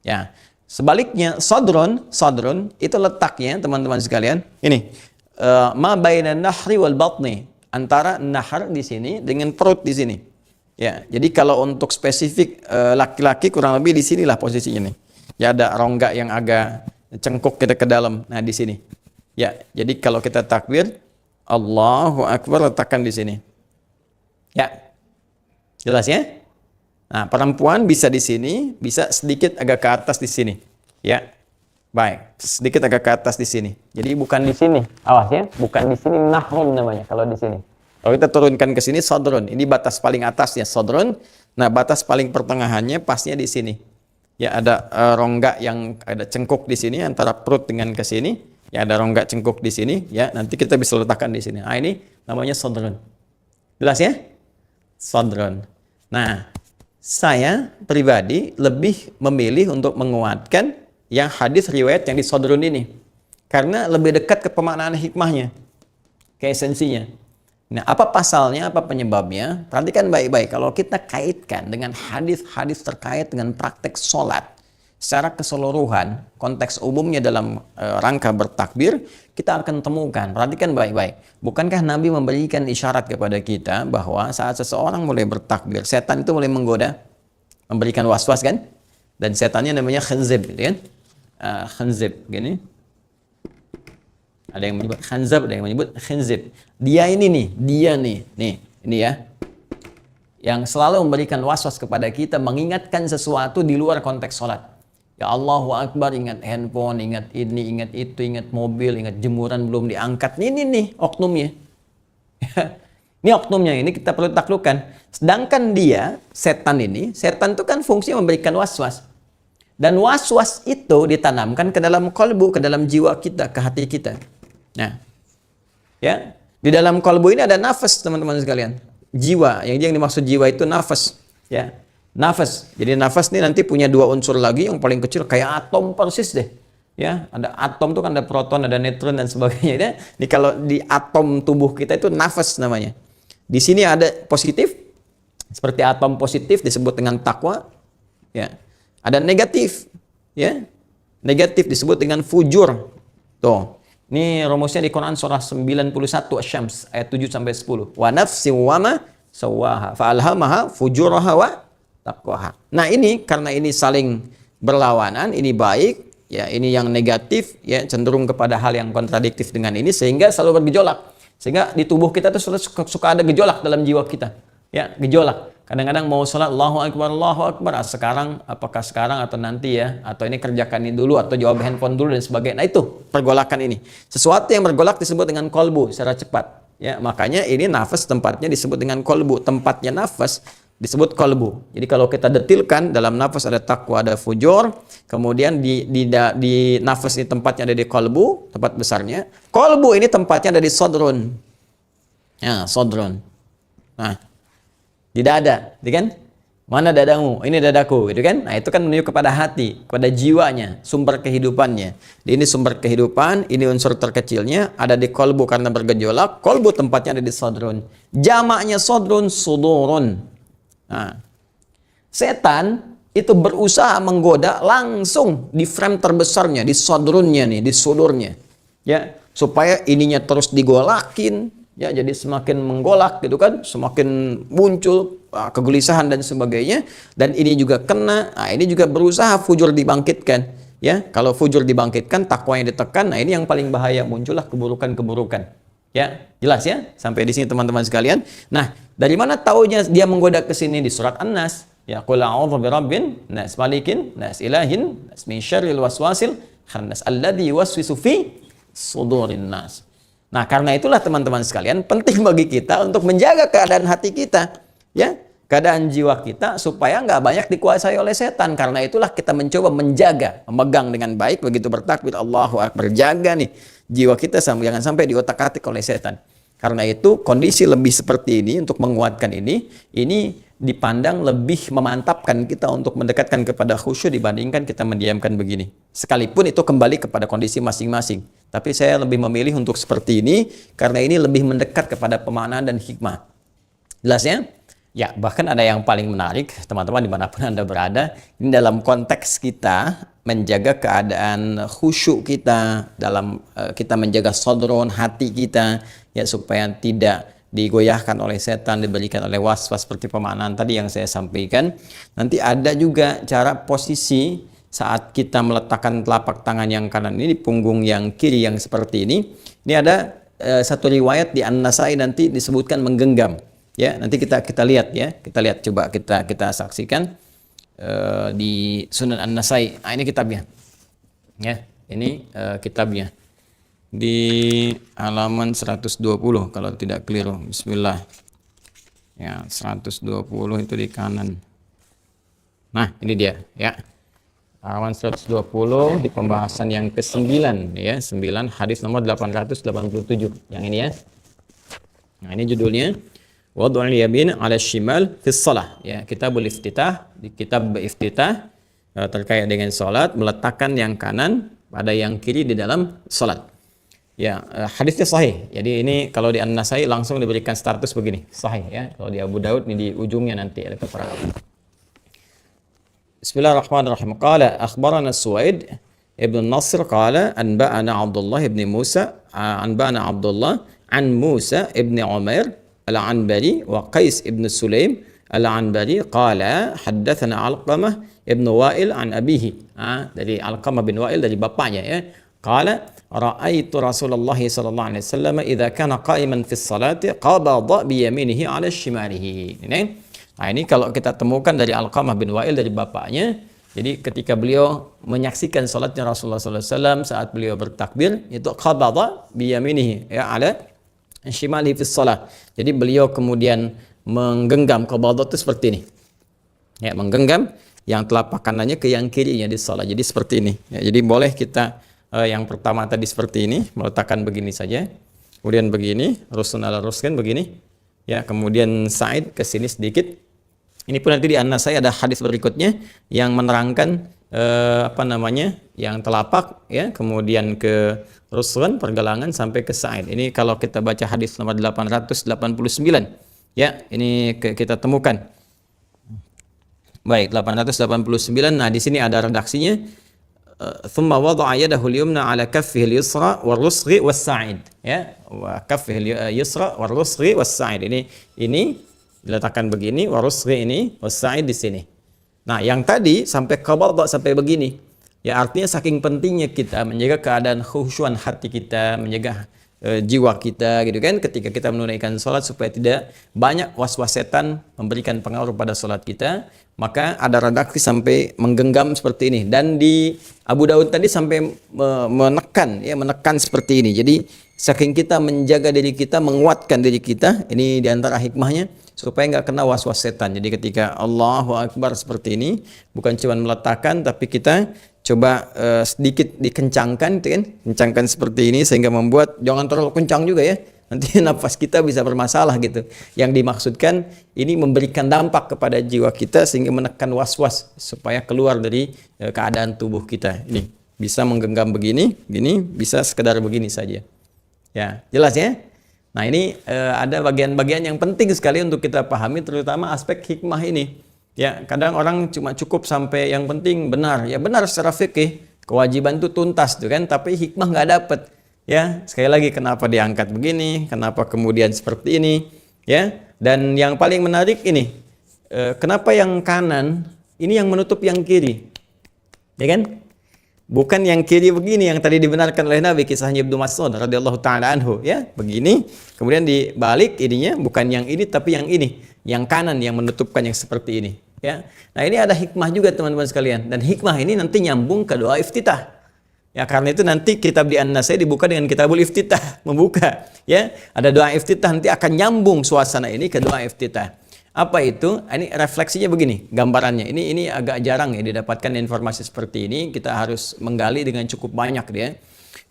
[SPEAKER 1] Ya. Sebaliknya sadrun itu letaknya teman-teman sekalian. Ini ma bainan nahri wal batni, antara nahar di sini dengan perut di sini. Ya, jadi kalau untuk spesifik laki-laki kurang lebih di sinilah posisinya nih. Ya, ada rongga yang agak cengkuk kita ke dalam. Nah, di sini. Ya, jadi kalau kita takbir Allahu Akbar letakkan di sini. Ya. Jelas ya? Nah, perempuan bisa di sini, bisa sedikit agak ke atas di sini. Ya. Baik, sedikit agak ke atas di sini. Jadi bukan di sini. Awas ya, bukan di sini nahrun namanya kalau di sini. Kalau kita turunkan ke sini sadrun. Ini batas paling atasnya sadrun. Nah, batas paling pertengahannya pasnya di sini. Ya, ada rongga yang ada cengkuk di sini antara perut dengan ke sini. Ya, ada rongga cengkuk di sini. Ya, nanti kita bisa letakkan di sini. Nah, ini namanya sadrun. Jelas ya? Sadrun. Nah, saya pribadi lebih memilih untuk menguatkan yang hadis riwayat yang di sadrun ini. Karena lebih dekat ke pemaknaan hikmahnya. Ke esensinya. Nah, apa pasalnya, apa penyebabnya? Perhatikan baik-baik. Kalau kita kaitkan dengan hadis-hadis terkait dengan praktek sholat, secara keseluruhan, konteks umumnya dalam rangka bertakbir, kita akan temukan. Perhatikan baik-baik. Bukankah Nabi memberikan isyarat kepada kita bahwa saat seseorang mulai bertakbir, setan itu mulai menggoda, memberikan was-was kan? Dan setannya namanya khanzib, gitu kan? Khanzib, gini. Ada yang menyebut khanzab, ada yang menyebut khanzib. Dia ini ya. Yang selalu memberikan was-was kepada kita, mengingatkan sesuatu di luar konteks sholat. Ya Allahu Akbar, ingat handphone, ingat ini, ingat itu, ingat mobil, ingat jemuran belum diangkat. Ini oknumnya. Ini oknumnya, ini kita perlu taklukkan. Sedangkan dia, setan itu kan fungsinya memberikan was-was. Dan was-was itu ditanamkan ke dalam kolbu, ke dalam jiwa kita, ke hati kita. Nah, ya, di dalam kolbu ini ada nafas, teman-teman sekalian. Jiwa, yang dimaksud jiwa itu nafas. Ya. Nafas. Jadi nafas ini nanti punya dua unsur lagi, yang paling kecil kayak atom persis deh. Ya, ada atom tuh kan ada proton, ada neutron dan sebagainya. Ya. Ini kalau di atom tubuh kita itu nafas namanya. Di sini ada positif, seperti atom positif disebut dengan takwa. Ya. Ada negatif, ya. Negatif disebut dengan fujur. Tuh. Ini rumusnya di Quran surah 91 Asy-Syams ayat 7 sampai 10. Wa nafsi wa ma sawaha fa alhamaha fujuraha wa taqwaha. Nah, ini karena ini saling berlawanan, ini baik, ya, ini yang negatif, ya, cenderung kepada hal yang kontradiktif dengan ini sehingga selalu bergejolak. Sehingga di tubuh kita tuh suka ada gejolak dalam jiwa kita. Ya, gejolak. Kadang-kadang mau sholat Allahu Akbar, sekarang, apakah sekarang atau nanti ya, atau ini kerjakan ini dulu, atau jawab handphone dulu dan sebagainya. Nah, itu pergolakan ini. Sesuatu yang bergolak disebut dengan kolbu secara cepat. Ya, makanya ini nafas tempatnya disebut dengan kolbu. Tempatnya nafas disebut kolbu. Jadi kalau kita detilkan, dalam nafas ada takwa, ada fujur, kemudian di nafas ini tempatnya ada di kolbu, tempat besarnya. Kolbu ini tempatnya ada di sodrun. Ya, sodrun. Nah, di dada, gitu kan? Mana dadamu? Ini dadaku, gitu kan? Nah, itu kan menunjuk kepada hati, kepada jiwanya, sumber kehidupannya. Ini sumber kehidupan, ini unsur terkecilnya, ada di kolbu karena bergejolak. Kolbu tempatnya ada di sodrun. Jamaknya sodrun, sudurun. Nah, setan itu berusaha menggoda langsung di frame terbesarnya, di sodrunnya nih, di sudurnya. Ya, supaya ininya terus digolakin. Ya, jadi semakin menggolak gitu kan, semakin muncul kegelisahan dan sebagainya, dan ini juga kena. Nah, ini juga berusaha fujur dibangkitkan. Ya, kalau fujur dibangkitkan, takwa yang ditekan. Nah, ini yang paling bahaya, muncullah keburukan-keburukan. Ya, jelas ya sampai di sini teman-teman sekalian. Nah, dari mana taunya dia menggoda ke sini? Di surat An-Nas. Ya, qul a'udzu birabbin nas, malikin nas, ilahin nas, min syarril waswasil khannas alladzi yuwaswisu fi sudurin nas. Nah, karena itulah teman-teman sekalian, penting bagi kita untuk menjaga keadaan hati kita. Ya, keadaan jiwa kita supaya nggak banyak dikuasai oleh setan. Karena itulah kita mencoba menjaga, memegang dengan baik begitu bertakbir Allahu Akbar, jaga nih jiwa kita jangan sampai diotak-atik oleh setan. Karena itu kondisi lebih seperti ini untuk menguatkan ini dipandang lebih memantapkan kita untuk mendekatkan kepada khusyuk dibandingkan kita mendiamkan begini. Sekalipun itu kembali kepada kondisi masing-masing. Tapi saya lebih memilih untuk seperti ini karena ini lebih mendekat kepada pemaknaan dan hikmah. Jelas ya? Ya, bahkan ada yang paling menarik, teman-teman dimanapun Anda berada, ini dalam konteks kita menjaga keadaan khusyuk kita, dalam kita menjaga sodron hati kita, ya supaya tidak digoyahkan oleh setan, diberikan oleh was-was seperti pemaknaan tadi yang saya sampaikan. Nanti ada juga cara posisi saat kita meletakkan telapak tangan yang kanan ini di punggung yang kiri yang seperti ini. Ini ada satu riwayat di An-Nasai nanti disebutkan menggenggam. Ya, nanti kita lihat ya, kita lihat coba kita saksikan di Sunan An-Nasai. Nah, ini kitabnya. Ya, ini kitabnya. Di halaman 120 kalau tidak keliru. Bismillah. Ya, 120 itu di kanan. Nah, ini dia ya. Halaman 120 di pembahasan yang ke-9 ya, 9 hadis nomor 887. Yang ini ya. Nah, ini judulnya Wad'ul yamin 'ala shimal fi shalah. Ya, kitabul iftitah, di kitab iftitah terkait dengan salat, meletakkan yang kanan pada yang kiri di dalam salat. Ya, hadisnya sahih. Jadi ini kalau di An-Nasai langsung diberikan status begini, sahih ya. Kalau di Abu Daud ini di ujungnya nanti ada keterangan. Bismillahirrahmanirrahim. Qala akhbarana Suwaid ibn Nasr qala anba'ana Abdullah ibn Musa anba'ana Abdullah an Musa ibn Umair Al-Anbari wa Qais ibn Sulaim Al-Anbari qala haddatsana Alqamah ibn Wa'il an abihi. Dari Alqamah bin Wa'il dari bapaknya ya. Qala ra'aitu Rasulullah sallallahu alaihi wasallam idza kana qa'iman fi sholati qabada bi yaminihi 'ala shimalihi. Ini kalau kita temukan dari Alqamah bin Wa'il dari bapaknya. Jadi ketika beliau menyaksikan salatnya Rasulullah sallallahu alaihi wasallam saat beliau bertakbir itu qabada bi yaminihi ya 'ala shimali fi shalah. Jadi beliau kemudian menggenggam qabadhat itu seperti ini. Ya, menggenggam yang telapak kanannya ke yang kirinya di shalah. Jadi seperti ini. Ya, jadi boleh kita yang pertama tadi seperti ini, meletakkan begini saja. Kemudian begini, rusun ala ruskan begini. Ya, kemudian sa'id ke sini sedikit. Ini pun nanti di An-Nasai ada hadis berikutnya yang menerangkan yang telapak ya, kemudian ke ruslan pergelangan sampai ke sa'id. Ini kalau kita baca hadis nomor 889 ya, ini kita temukan. Baik, 889. Nah, di sini ada redaksinya. Thumma wada'a yadahu al-yumna 'ala kaffihi al-yusra war-rusghi was-sa'id. Ya, wa kaffihi al-yusra war-rusghi was-sa'id. Ini diletakkan begini, war-rusghi ini, was-sa'id di sini. Nah, yang tadi sampai qabadha sampai begini. Ya, artinya saking pentingnya kita menjaga keadaan khusyuan hati kita, menjaga jiwa kita gitu kan ketika kita menunaikan salat supaya tidak banyak was-was setan memberikan pengaruh pada salat kita. Maka ada redaksi sampai menggenggam seperti ini, dan di Abu Daud tadi sampai menekan seperti ini. Jadi saking kita menjaga diri kita, menguatkan diri kita, ini diantara hikmahnya supaya nggak kena was-was setan. Jadi ketika Allahu Akbar seperti ini, bukan cuma meletakkan, tapi kita coba sedikit dikencangkan, gitu kan? Kencangkan seperti ini sehingga membuat jangan terlalu kencang juga ya. Nanti nafas kita bisa bermasalah gitu. Yang dimaksudkan ini memberikan dampak kepada jiwa kita sehingga menekan was-was supaya keluar dari keadaan tubuh kita. Ini bisa menggenggam begini, bisa sekedar begini saja. Ya, jelas ya? Nah, ini ada bagian-bagian yang penting sekali untuk kita pahami, terutama aspek hikmah ini. Ya, kadang orang cuma cukup sampai yang penting benar. Ya benar secara fikih, kewajiban itu tuntas tuh kan, tapi hikmah nggak dapet. Ya, sekali lagi kenapa diangkat begini, kenapa kemudian seperti ini, ya. Dan yang paling menarik ini, kenapa yang kanan ini yang menutup yang kiri, ya kan? Bukan yang kiri begini yang tadi dibenarkan oleh Nabi, kisahnya Ibnu Mas'ud radhiyallahu taala anhu, ya, begini. Kemudian dibalik ininya, bukan yang ini tapi yang ini, yang kanan yang menutupkan yang seperti ini, ya. Nah, ini ada hikmah juga teman-teman sekalian, dan hikmah ini nanti nyambung ke doa iftitah. Ya, karena itu nanti kitab di An-Nasai dibuka dengan kitabul iftitah, membuka, ya. Ada doa iftitah, nanti akan nyambung suasana ini ke doa iftitah. Apa itu? Ini refleksinya begini, gambarannya. Ini agak jarang ya didapatkan informasi seperti ini. Kita harus menggali dengan cukup banyak dia.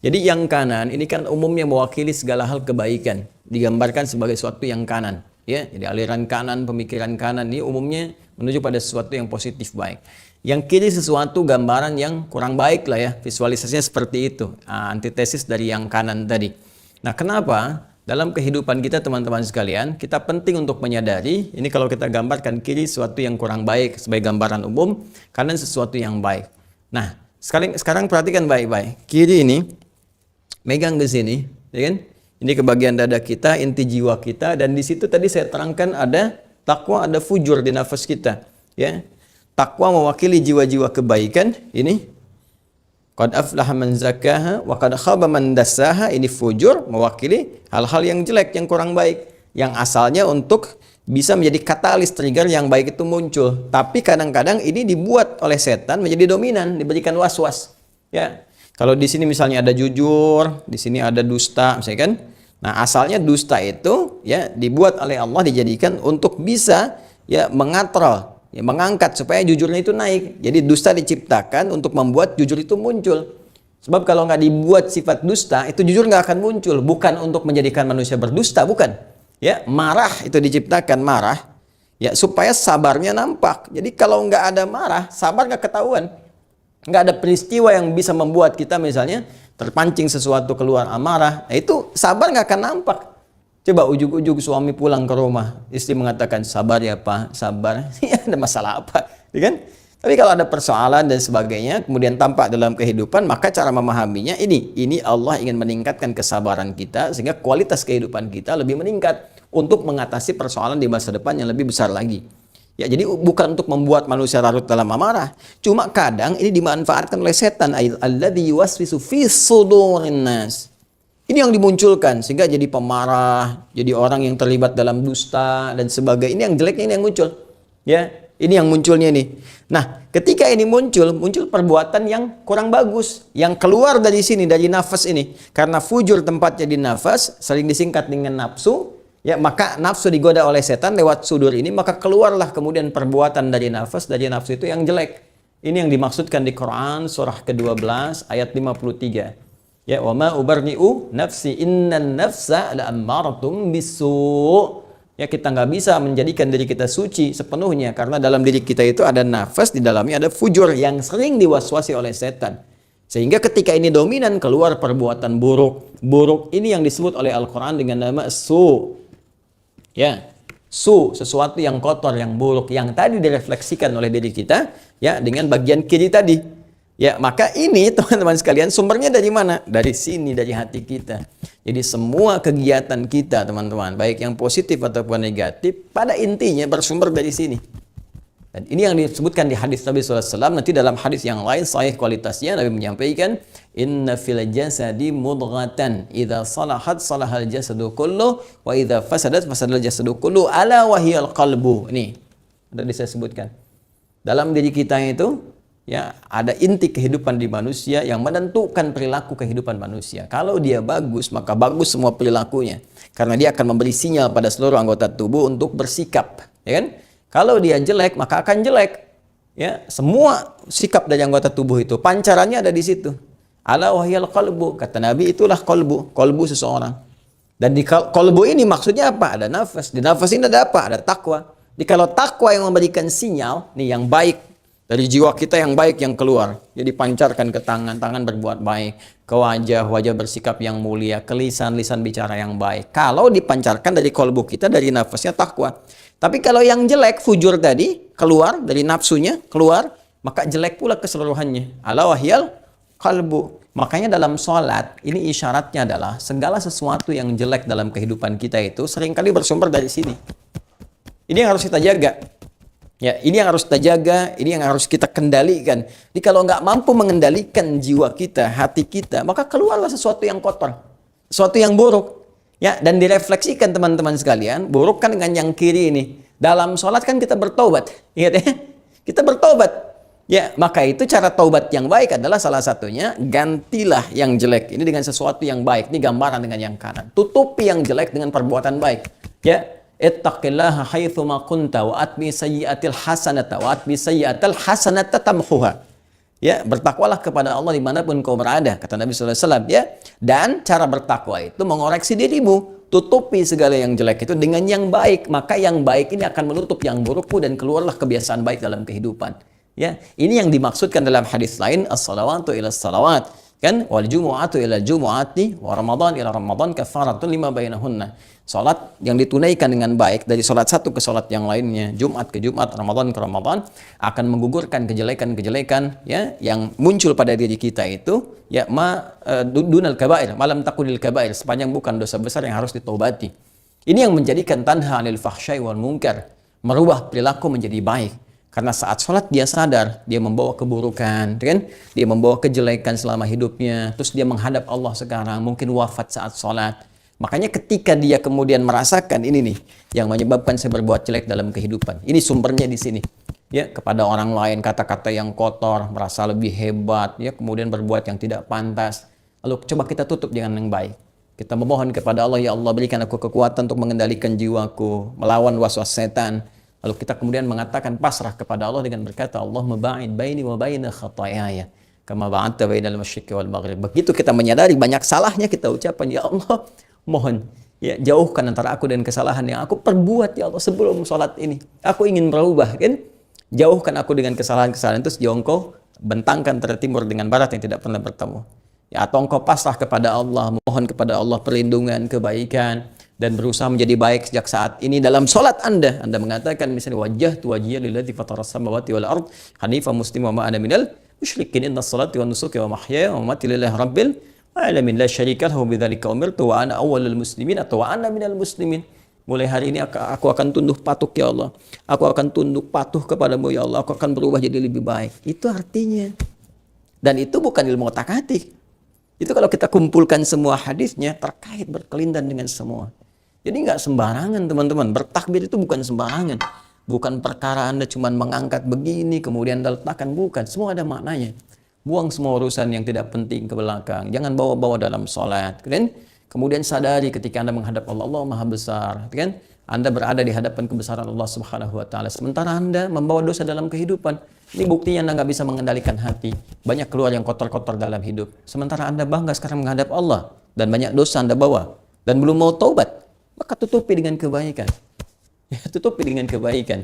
[SPEAKER 1] Jadi yang kanan ini kan umumnya mewakili segala hal kebaikan, digambarkan sebagai sesuatu yang kanan. Ya, jadi aliran kanan, pemikiran kanan ini umumnya menuju pada sesuatu yang positif baik. Yang kiri sesuatu gambaran yang kurang baik lah ya, visualisasinya seperti itu. Antitesis dari yang kanan tadi. Nah, kenapa? Dalam kehidupan kita teman-teman sekalian, kita penting untuk menyadari, ini kalau kita gambarkan kiri sesuatu yang kurang baik sebagai gambaran umum, kanan sesuatu yang baik. Nah, sekarang perhatikan baik-baik. Kiri ini, megang ke sini, ya kan? Ini ke bagian dada kita, inti jiwa kita, dan di situ tadi saya terangkan ada takwa, ada fujur di nafas kita. Ya, takwa mewakili jiwa-jiwa kebaikan, ini qad aflaha man zakkaha wa qad khaba man dassaha, ini fujur mewakili hal-hal yang jelek, yang kurang baik, yang asalnya untuk bisa menjadi katalis trigger yang baik itu muncul. Tapi kadang-kadang ini dibuat oleh setan menjadi dominan, diberikan was-was. Ya. Kalau di sini misalnya ada jujur, di sini ada dusta, misalnya kan. Nah, asalnya dusta itu ya dibuat oleh Allah, dijadikan untuk bisa ya mengatrol, ya, mengangkat supaya jujurnya itu naik. Jadi dusta diciptakan untuk membuat jujur itu muncul. Sebab kalau nggak dibuat sifat dusta, itu jujur nggak akan muncul. Bukan untuk menjadikan manusia berdusta, bukan. Ya, marah itu diciptakan, marah ya supaya sabarnya nampak. Jadi kalau nggak ada marah, sabar nggak ketahuan. Nggak ada peristiwa yang bisa membuat kita misalnya terpancing sesuatu keluar amarah. Nah, itu sabar nggak akan nampak. Coba ujuk-ujuk suami pulang ke rumah, istri mengatakan sabar ya Pak, sabar. Ya, ada masalah apa, ya kan? Tapi kalau ada persoalan dan sebagainya, kemudian tampak dalam kehidupan, maka cara memahaminya ini Allah ingin meningkatkan kesabaran kita sehingga kualitas kehidupan kita lebih meningkat untuk mengatasi persoalan di masa depan yang lebih besar lagi. Ya, jadi bukan untuk membuat manusia larut dalam amarah. Cuma kadang ini dimanfaatkan oleh setan, alladzi yuwaswisu fi sudurin nas. Ini yang dimunculkan sehingga jadi pemarah, jadi orang yang terlibat dalam dusta dan sebagainya. Ini yang jeleknya, ini yang muncul. Ya, ini yang munculnya nih. Nah, ketika ini muncul perbuatan yang kurang bagus, yang keluar dari sini, dari nafas ini. Karena fujur tempatnya di nafas, sering disingkat dengan nafsu. Ya, maka nafsu digoda oleh setan lewat sudur ini, maka keluarlah kemudian perbuatan dari nafsu itu yang jelek. Ini yang dimaksudkan di Quran surah ke-12 ayat 53. Ya, wa ma ubarni'u nafsi innan nafsa la'ammaratum bisu'. Ya, kita nggak bisa menjadikan diri kita suci sepenuhnya karena dalam diri kita itu ada nafas, di dalamnya ada fujur yang sering diwaswasi oleh setan. Sehingga ketika ini dominan keluar perbuatan buruk. Buruk ini yang disebut oleh Al-Qur'an dengan nama su. Ya, su, sesuatu yang kotor, yang buruk, yang tadi direfleksikan oleh diri kita ya dengan bagian kiri tadi. Ya, maka ini teman-teman sekalian sumbernya dari mana? Dari sini, dari hati kita. Jadi semua kegiatan kita teman-teman, baik yang positif ataupun negatif, pada intinya bersumber dari sini. Dan ini yang disebutkan di hadis Nabi SAW. Nanti dalam hadis yang lain, sahih kualitasnya, Nabi menyampaikan, Inna fil jasadi mudghatan, idza salahat salahal jasadu kullu, wa idza fasadat fasadal jasadu kullu, ala wahiyal qalbu. Ini, tadi saya sebutkan. Dalam diri kita itu, ya, ada inti kehidupan di manusia yang menentukan perilaku kehidupan manusia. Kalau dia bagus, maka bagus semua perilakunya. Karena dia akan memberi sinyal pada seluruh anggota tubuh untuk bersikap, ya kan? Kalau dia jelek, maka akan jelek. Ya, semua sikap dari anggota tubuh itu pancarannya ada di situ. Ala wahyal qalbu, kata Nabi, itulah qalbu seseorang. Dan di qalbu ini maksudnya apa? Ada nafas. Di nafas ini ada apa? Ada takwa. Jadi kalau takwa yang memberikan sinyal nih yang baik dari jiwa kita, yang baik yang keluar, jadi pancarkan ke tangan, tangan berbuat baik, ke wajah, wajah bersikap yang mulia, ke lisan, lisan bicara yang baik. Kalau dipancarkan dari qalbu kita, dari nafasnya takwa. Tapi kalau yang jelek, fujur tadi, keluar dari nafsunya, keluar, maka jelek pula keseluruhannya. Ala wahyal qalbu. Makanya dalam sholat, ini isyaratnya adalah segala sesuatu yang jelek dalam kehidupan kita itu seringkali bersumber dari sini. Ini yang harus kita jaga. Ya, ini yang harus kita jaga, ini yang harus kita kendalikan. Jadi kalau nggak mampu mengendalikan jiwa kita, hati kita, maka keluarlah sesuatu yang kotor, sesuatu yang buruk. Ya, dan direfleksikan teman-teman sekalian, buruk kan dengan yang kiri ini. Dalam sholat kan kita bertobat, ingat ya? Kita bertobat. Ya, maka itu cara taubat yang baik adalah salah satunya gantilah yang jelek ini dengan sesuatu yang baik. Ini gambaran dengan yang kanan. Tutupi yang jelek dengan perbuatan baik. Ya,
[SPEAKER 2] Ittaqillaha haitsu ma kunta wa atbi sayyi'atil hasanata wa atbi sayyi'atal hasanata tamhuha. Ya, bertakwalah kepada Allah dimanapun kau berada, kata Nabi SAW, ya. Dan cara bertakwa itu mengoreksi dirimu, tutupi segala yang jelek itu dengan yang baik, maka yang baik ini akan menutup yang burukmu dan keluarlah kebiasaan baik dalam kehidupan. Ya, ini yang dimaksudkan dalam hadis lain, as-salawatu ila salawat, kan, wal jumu'atu ila jumu'ati wa ramadan ila ramadan kafaratun lima bainahunna. Salat yang ditunaikan dengan baik dari salat satu ke salat yang lainnya, Jumat ke Jumat, Ramadan ke Ramadan, akan menggugurkan kejelekan-kejelekan, ya, yang muncul pada diri kita itu, ya, dunal kabair, malam takunil kabair, sepanjang bukan dosa besar yang harus ditobati. Ini yang menjadikan tanha 'anil fahsyai wal munkar, merubah perilaku menjadi baik. Karena saat sholat dia sadar, dia membawa keburukan, kan? Dia membawa kejelekan selama hidupnya, terus dia menghadap Allah sekarang, mungkin wafat saat sholat. Makanya ketika dia kemudian merasakan ini nih, yang menyebabkan saya berbuat jelek dalam kehidupan. Ini sumbernya di sini. Ya, kepada orang lain kata-kata yang kotor, merasa lebih hebat, ya, kemudian berbuat yang tidak pantas. Lalu coba kita tutup dengan yang baik. Kita memohon kepada Allah, ya Allah berikan aku kekuatan untuk mengendalikan jiwaku, melawan waswas setan. Lalu kita kemudian mengatakan pasrah kepada Allah dengan berkata, Allahumma ba'id baini wa baina khataayaya kama ba'adta bainal masyriqi wal maghrib. Begitu kita menyadari banyak salahnya, kita ucapkan, ya Allah, mohon, ya, jauhkan antara aku dan kesalahan yang aku perbuat, ya Allah, sebelum sholat ini. Aku ingin berubah, kan? Jauhkan aku dengan kesalahan-kesalahan itu sejauh engkau bentangkan antara timur dengan barat yang tidak pernah bertemu. Ya, atau engkau pasrah kepada Allah, mohon kepada Allah perlindungan, kebaikan, dan berusaha menjadi baik sejak saat ini dalam sholat Anda. Anda mengatakan misalnya, wajjahtu wajhiya lillazi fataras samawati wal ard hanifan musliman wa ma ana minal musyrikin, inna salati wa nusuki wa mahyaya wa mamati lillahi rabbil alamin la syarika lahu bidzalika umirtu wa ana awwalul muslimin atau wa ana minal muslimin. Mulai hari ini aku akan tunduk patuh, ya Allah. Aku akan tunduk patuh kepadamu, ya Allah. Aku akan berubah jadi lebih baik. Itu artinya. Dan itu bukan ilmu otak-atik. Itu kalau kita kumpulkan semua hadisnya terkait berkelindan dengan semua. Jadi nggak sembarangan, teman-teman. Bertakbir itu bukan sembarangan. Bukan perkara Anda cuma mengangkat begini kemudian Anda letakkan, bukan. Semua ada maknanya. Buang semua urusan yang tidak penting ke belakang. Jangan bawa-bawa dalam sholat. Kemudian sadari ketika Anda menghadap Allah, Allah Maha Besar, kan? Anda berada di hadapan kebesaran Allah Subhanahu wa taala. Sementara Anda membawa dosa dalam kehidupan. Ini buktinya Anda nggak bisa mengendalikan hati. Banyak keluar yang kotor-kotor dalam hidup. Sementara Anda bangga sekarang menghadap Allah dan banyak dosa Anda bawa dan belum mau taubat. Maka tutupi dengan kebaikan. Ya, tutupi dengan kebaikan.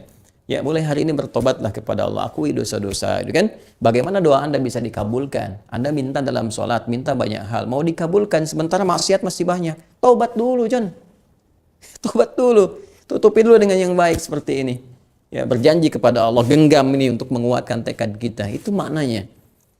[SPEAKER 2] Ya, mulai hari ini bertobatlah kepada Allah, akui dosa-dosa, itu kan? Bagaimana doa Anda bisa dikabulkan? Anda minta dalam sholat, minta banyak hal, mau dikabulkan, sementara maksiat masih banyak. Taubat dulu, John. Taubat dulu. Tutupi dulu dengan yang baik seperti ini. Ya, berjanji kepada Allah, genggam ini untuk menguatkan tekad kita. Itu maknanya.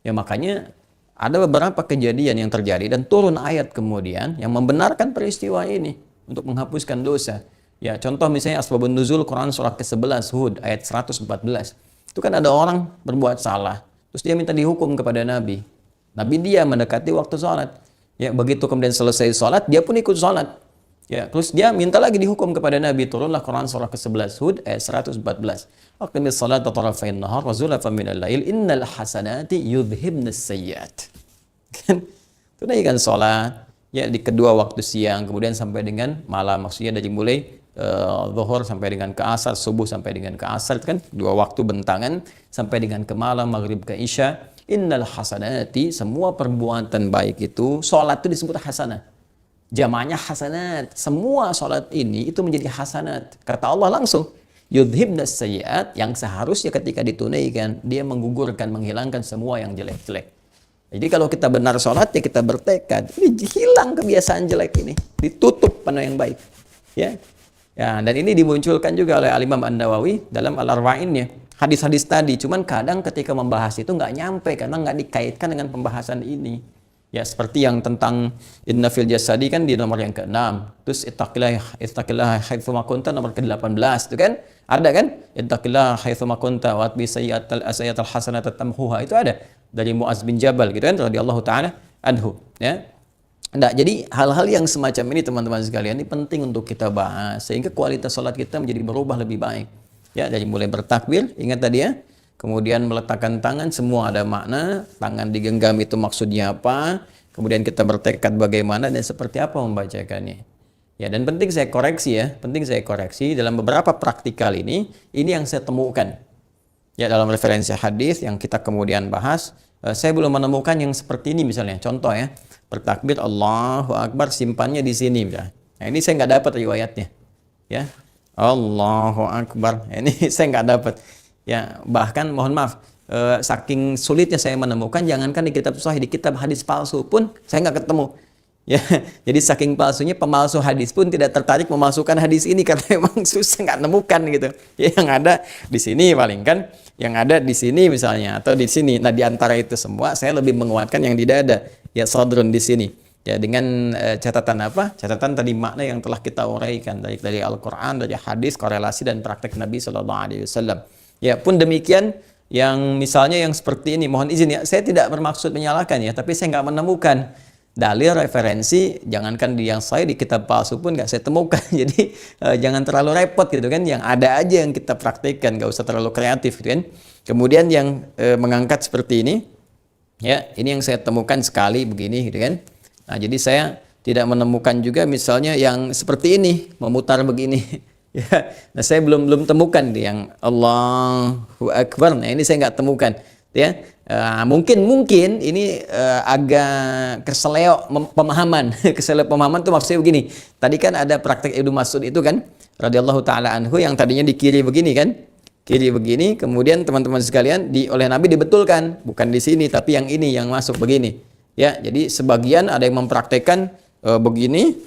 [SPEAKER 2] Ya, makanya ada beberapa kejadian yang terjadi dan turun ayat kemudian yang membenarkan peristiwa ini untuk menghapuskan dosa. Ya, contoh misalnya asbabun nuzul Quran surah ke-11 Hud ayat 114. Itu kan ada orang berbuat salah, terus dia minta dihukum kepada Nabi. Nabi dia mendekati waktu sholat. Ya, begitu kemudian selesai sholat, dia pun ikut sholat. Ya, terus dia minta lagi dihukum kepada Nabi. Turunlah Quran surah ke-11 Hud ayat 114. Aqimis salata tarafain nahar wa zulafan minal lail innal hasanati yudhibnas sayyiat. Kan? Tunaikan sholat ya di kedua waktu siang, kemudian sampai dengan malam. Maksudnya dari mulai zuhur sampai dengan ke asar, subuh sampai dengan ke asar, kan dua waktu bentangan, sampai dengan ke malam, maghrib ke isya. Innal hasanati, semua perbuatan baik itu, sholat itu disebut hasanat. Jamanya hasanat. Semua sholat ini itu menjadi hasanat. Kata Allah langsung, yudhibnas sayyiat, yang seharusnya ketika ditunaikan dia menggugurkan, menghilangkan semua yang jelek-jelek. Jadi kalau kita benar sholat ya kita bertekad, ini hilang kebiasaan jelek ini, ditutup pada yang baik. Ya. Ya, dan ini dimunculkan juga oleh Al-Imam An-Nawawi dalam Al-Arba'innya. Hadis-hadis tadi, cuman kadang ketika membahas itu nggak nyampe karena nggak dikaitkan dengan pembahasan ini. Ya, seperti yang tentang inna fil jasadi kan di nomor yang ke-6. Terus ittaqillah haitsu ma kunta nomor ke-18 itu kan? Ada kan? Ittaqillah haitsu ma kunta wa atbi sayyi'atal hasanata tamhuha, itu ada dari Muaz bin Jabal gitu kan radhiyallahu taala anhu, ya. Nah, jadi hal-hal yang semacam ini teman-teman sekalian ini penting untuk kita bahas sehingga kualitas sholat kita menjadi berubah lebih baik. Ya, dari mulai bertakbir, ingat tadi ya, kemudian meletakkan tangan, semua ada makna, tangan digenggam itu maksudnya apa, kemudian kita bertekad bagaimana dan seperti apa membacakannya. Ya, dan penting saya koreksi ya, penting saya koreksi dalam beberapa praktikal ini yang saya temukan. Ya, dalam referensi hadis yang kita kemudian bahas, saya belum menemukan yang seperti ini misalnya. Contoh ya, bertakbir Allahu Akbar simpannya di sini misalnya. Nah, ini saya nggak dapat riwayatnya. Ya, Allahu Akbar. Ini saya nggak dapat. Ya, bahkan mohon maaf, saking sulitnya saya menemukan, jangankan di kitab sahih, di kitab hadis palsu pun saya nggak ketemu. Ya, jadi saking palsunya pemalsu hadis pun tidak tertarik memasukkan hadis ini karena memang susah nggak nemukan gitu. Ya, yang ada di sini paling kan, yang ada di sini misalnya atau di sini. Nah, di antara itu semua saya lebih menguatkan yang di dada. Ya, sadrun di sini. Ya, dengan catatan apa? Catatan tadi makna yang telah kita uraikan dari Al-Qur'an, dari hadis, korelasi dan praktek Nabi Shallallahu alaihi wasallam. Ya, pun demikian yang misalnya yang seperti ini, mohon izin ya, saya tidak bermaksud menyalahkan ya, tapi saya nggak menemukan dalil referensi, jangankan di yang saya di kitab palsu pun nggak saya temukan. Jadi jangan terlalu repot gitu kan, yang ada aja yang kita praktikkan, nggak usah terlalu kreatif gitu kan. Kemudian yang mengangkat seperti ini, ya ini yang saya temukan sekali begini gitu kan. Nah, jadi saya tidak menemukan juga misalnya yang seperti ini, memutar begini. Ya, nah saya belum temukan yang Allahu Akbar. Nah, ini saya nggak temukan. Ya, mungkin ini agak keseleo pemahaman. Keseleo pemahaman tuh maksudnya begini. Tadi kan ada praktek Ibnu Mas'ud itu kan, radhiyallahu taala anhu, yang tadinya di kiri begini kan, kiri begini, kemudian teman-teman sekalian oleh Nabi dibetulkan, bukan di sini tapi yang ini yang masuk begini. Ya, jadi sebagian ada yang mempraktekkan begini,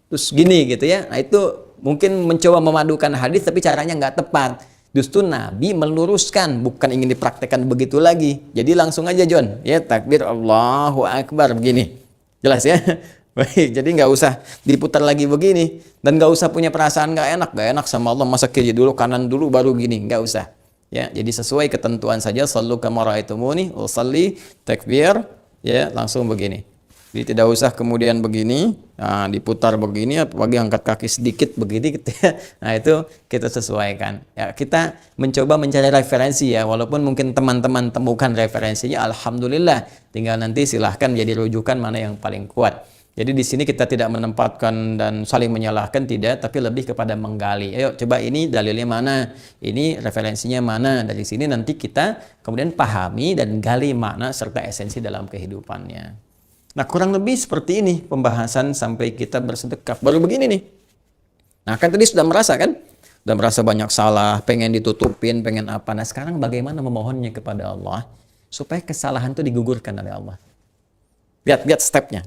[SPEAKER 2] terus gini gitu ya. Nah, itu mungkin mencoba memadukan hadis tapi caranya nggak tepat. Justru Nabi meluruskan, bukan ingin dipraktekkan begitu lagi. Jadi langsung aja John, ya takbir Allahu Akbar begini. Jelas ya? Baik, jadi nggak usah diputar lagi begini. Dan nggak usah punya perasaan nggak enak sama Allah, masa kiri dulu, kanan dulu, baru gini. Nggak usah. Ya, jadi sesuai ketentuan saja, sallu kama ra'aitumuni, usalli, takbir, ya langsung begini. Jadi tidak usah kemudian begini, nah, diputar begini, apalagi angkat kaki sedikit begini gitu ya. Nah, itu kita sesuaikan. Ya, kita mencoba mencari referensi ya, walaupun mungkin teman-teman temukan referensinya, alhamdulillah. Tinggal nanti silahkan jadi rujukan mana yang paling kuat. Jadi di sini kita tidak menempatkan dan saling menyalahkan, tidak, tapi lebih kepada menggali. Ayo coba ini dalilnya mana, ini referensinya mana. Dari sini nanti kita kemudian pahami dan gali makna serta esensi dalam kehidupannya. Nah, kurang lebih seperti ini pembahasan sampai kita bersedekah. Baru begini nih. Nah, kan tadi sudah merasa kan? Sudah merasa banyak salah, pengen ditutupin, pengen apa. Nah, sekarang bagaimana memohonnya kepada Allah supaya kesalahan itu digugurkan oleh Allah. Lihat stepnya.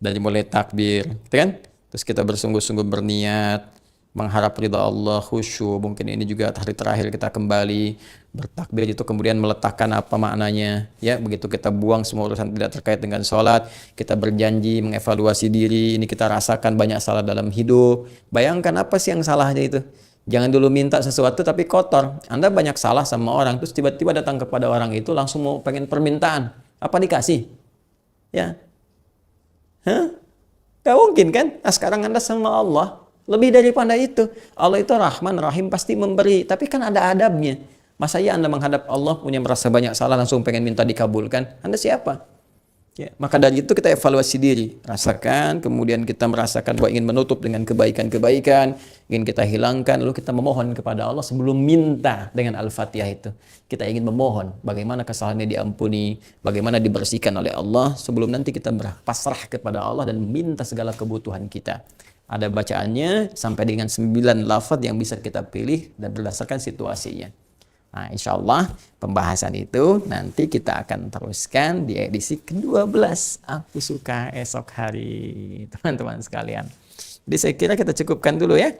[SPEAKER 2] Dari mulai takbir, gitu kan? Terus kita bersungguh-sungguh berniat, mengharap ridha Allah, khusyuk. Mungkin ini juga hari terakhir kita kembali bertakbir itu, kemudian meletakkan apa maknanya, ya begitu kita buang semua urusan tidak terkait dengan sholat, kita berjanji mengevaluasi diri, ini kita rasakan banyak salah dalam hidup. Bayangkan apa sih yang salahnya itu? Jangan dulu minta sesuatu tapi kotor. Anda banyak salah sama orang, terus tiba-tiba datang kepada orang itu langsung mau pengen permintaan, apa dikasih? Ya, gak mungkin kan? Nah, sekarang Anda sama Allah lebih daripada itu. Allah itu Rahman, Rahim, pasti memberi. Tapi kan ada adabnya. Masa ya Anda menghadap Allah punya merasa banyak salah langsung pengen minta dikabulkan? Anda siapa? Ya, maka dari itu kita evaluasi diri. Rasakan, kemudian kita merasakan bahwa ingin menutup dengan kebaikan-kebaikan, ingin kita hilangkan, lalu kita memohon kepada Allah sebelum minta dengan Al-Fatihah itu. Kita ingin memohon bagaimana kesalahannya diampuni, bagaimana dibersihkan oleh Allah sebelum nanti kita berpasrah kepada Allah dan minta segala kebutuhan kita. Ada bacaannya sampai dengan 9 lafaz yang bisa kita pilih dan berdasarkan situasinya. Nah, insya Allah pembahasan itu nanti kita akan teruskan di edisi ke-12 Aku Suka esok hari, teman-teman sekalian. Jadi saya kira kita cukupkan dulu ya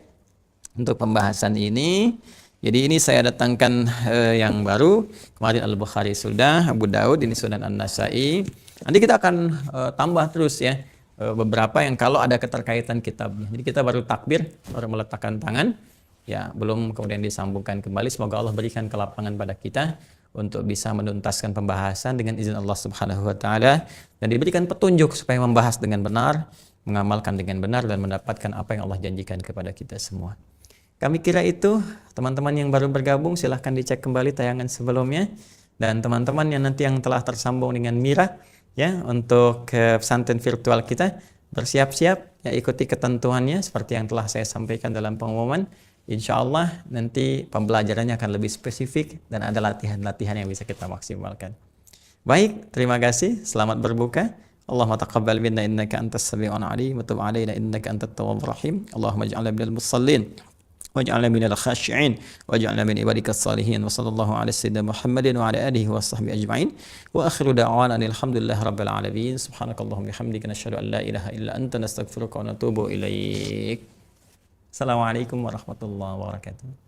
[SPEAKER 2] untuk pembahasan ini. Jadi ini saya datangkan yang baru. Kemarin Al-Bukhari sudah, Abu Daud, ini Sunan An-Nasai. Nanti kita akan tambah terus ya. Beberapa yang kalau ada keterkaitan kitabnya. Jadi kita baru takbir, baru meletakkan tangan, ya belum kemudian disambungkan kembali. Semoga Allah berikan kelapangan pada kita untuk bisa menuntaskan pembahasan dengan izin Allah Subhanahu wa taala dan diberikan petunjuk supaya membahas dengan benar, mengamalkan dengan benar dan mendapatkan apa yang Allah janjikan kepada kita semua. Kami kira itu, teman-teman yang baru bergabung silahkan dicek kembali tayangan sebelumnya, dan teman-teman yang nanti yang telah tersambung dengan Mira ya untuk pesantren virtual kita,
[SPEAKER 1] bersiap-siap, ya ikuti ketentuannya seperti yang telah saya sampaikan dalam pengumuman. Insya Allah nanti pembelajarannya akan lebih spesifik dan ada latihan-latihan yang bisa kita maksimalkan. Baik, terima kasih. Selamat berbuka. Allahumma taqabbal minna innaka antas sami'un alim wa tub 'alaina innaka antat tawwabur rahim. Allahumma ij'alna minal musallin waj'alna minal khashi'in waj'alna min ibadikas salihin. Wa sallallahu ala sayyidina Muhammadin wa ala alihi wa sahbihi ajma'in. Wa akhiru da'wana alhamdulillahi rabbil alamin. Subhanakallahumma bihamdika nashhadu an la ilaha illa anta nastaghfiruka wa natubu ilaik. Assalamualaikum warahmatullahi wabarakatuh.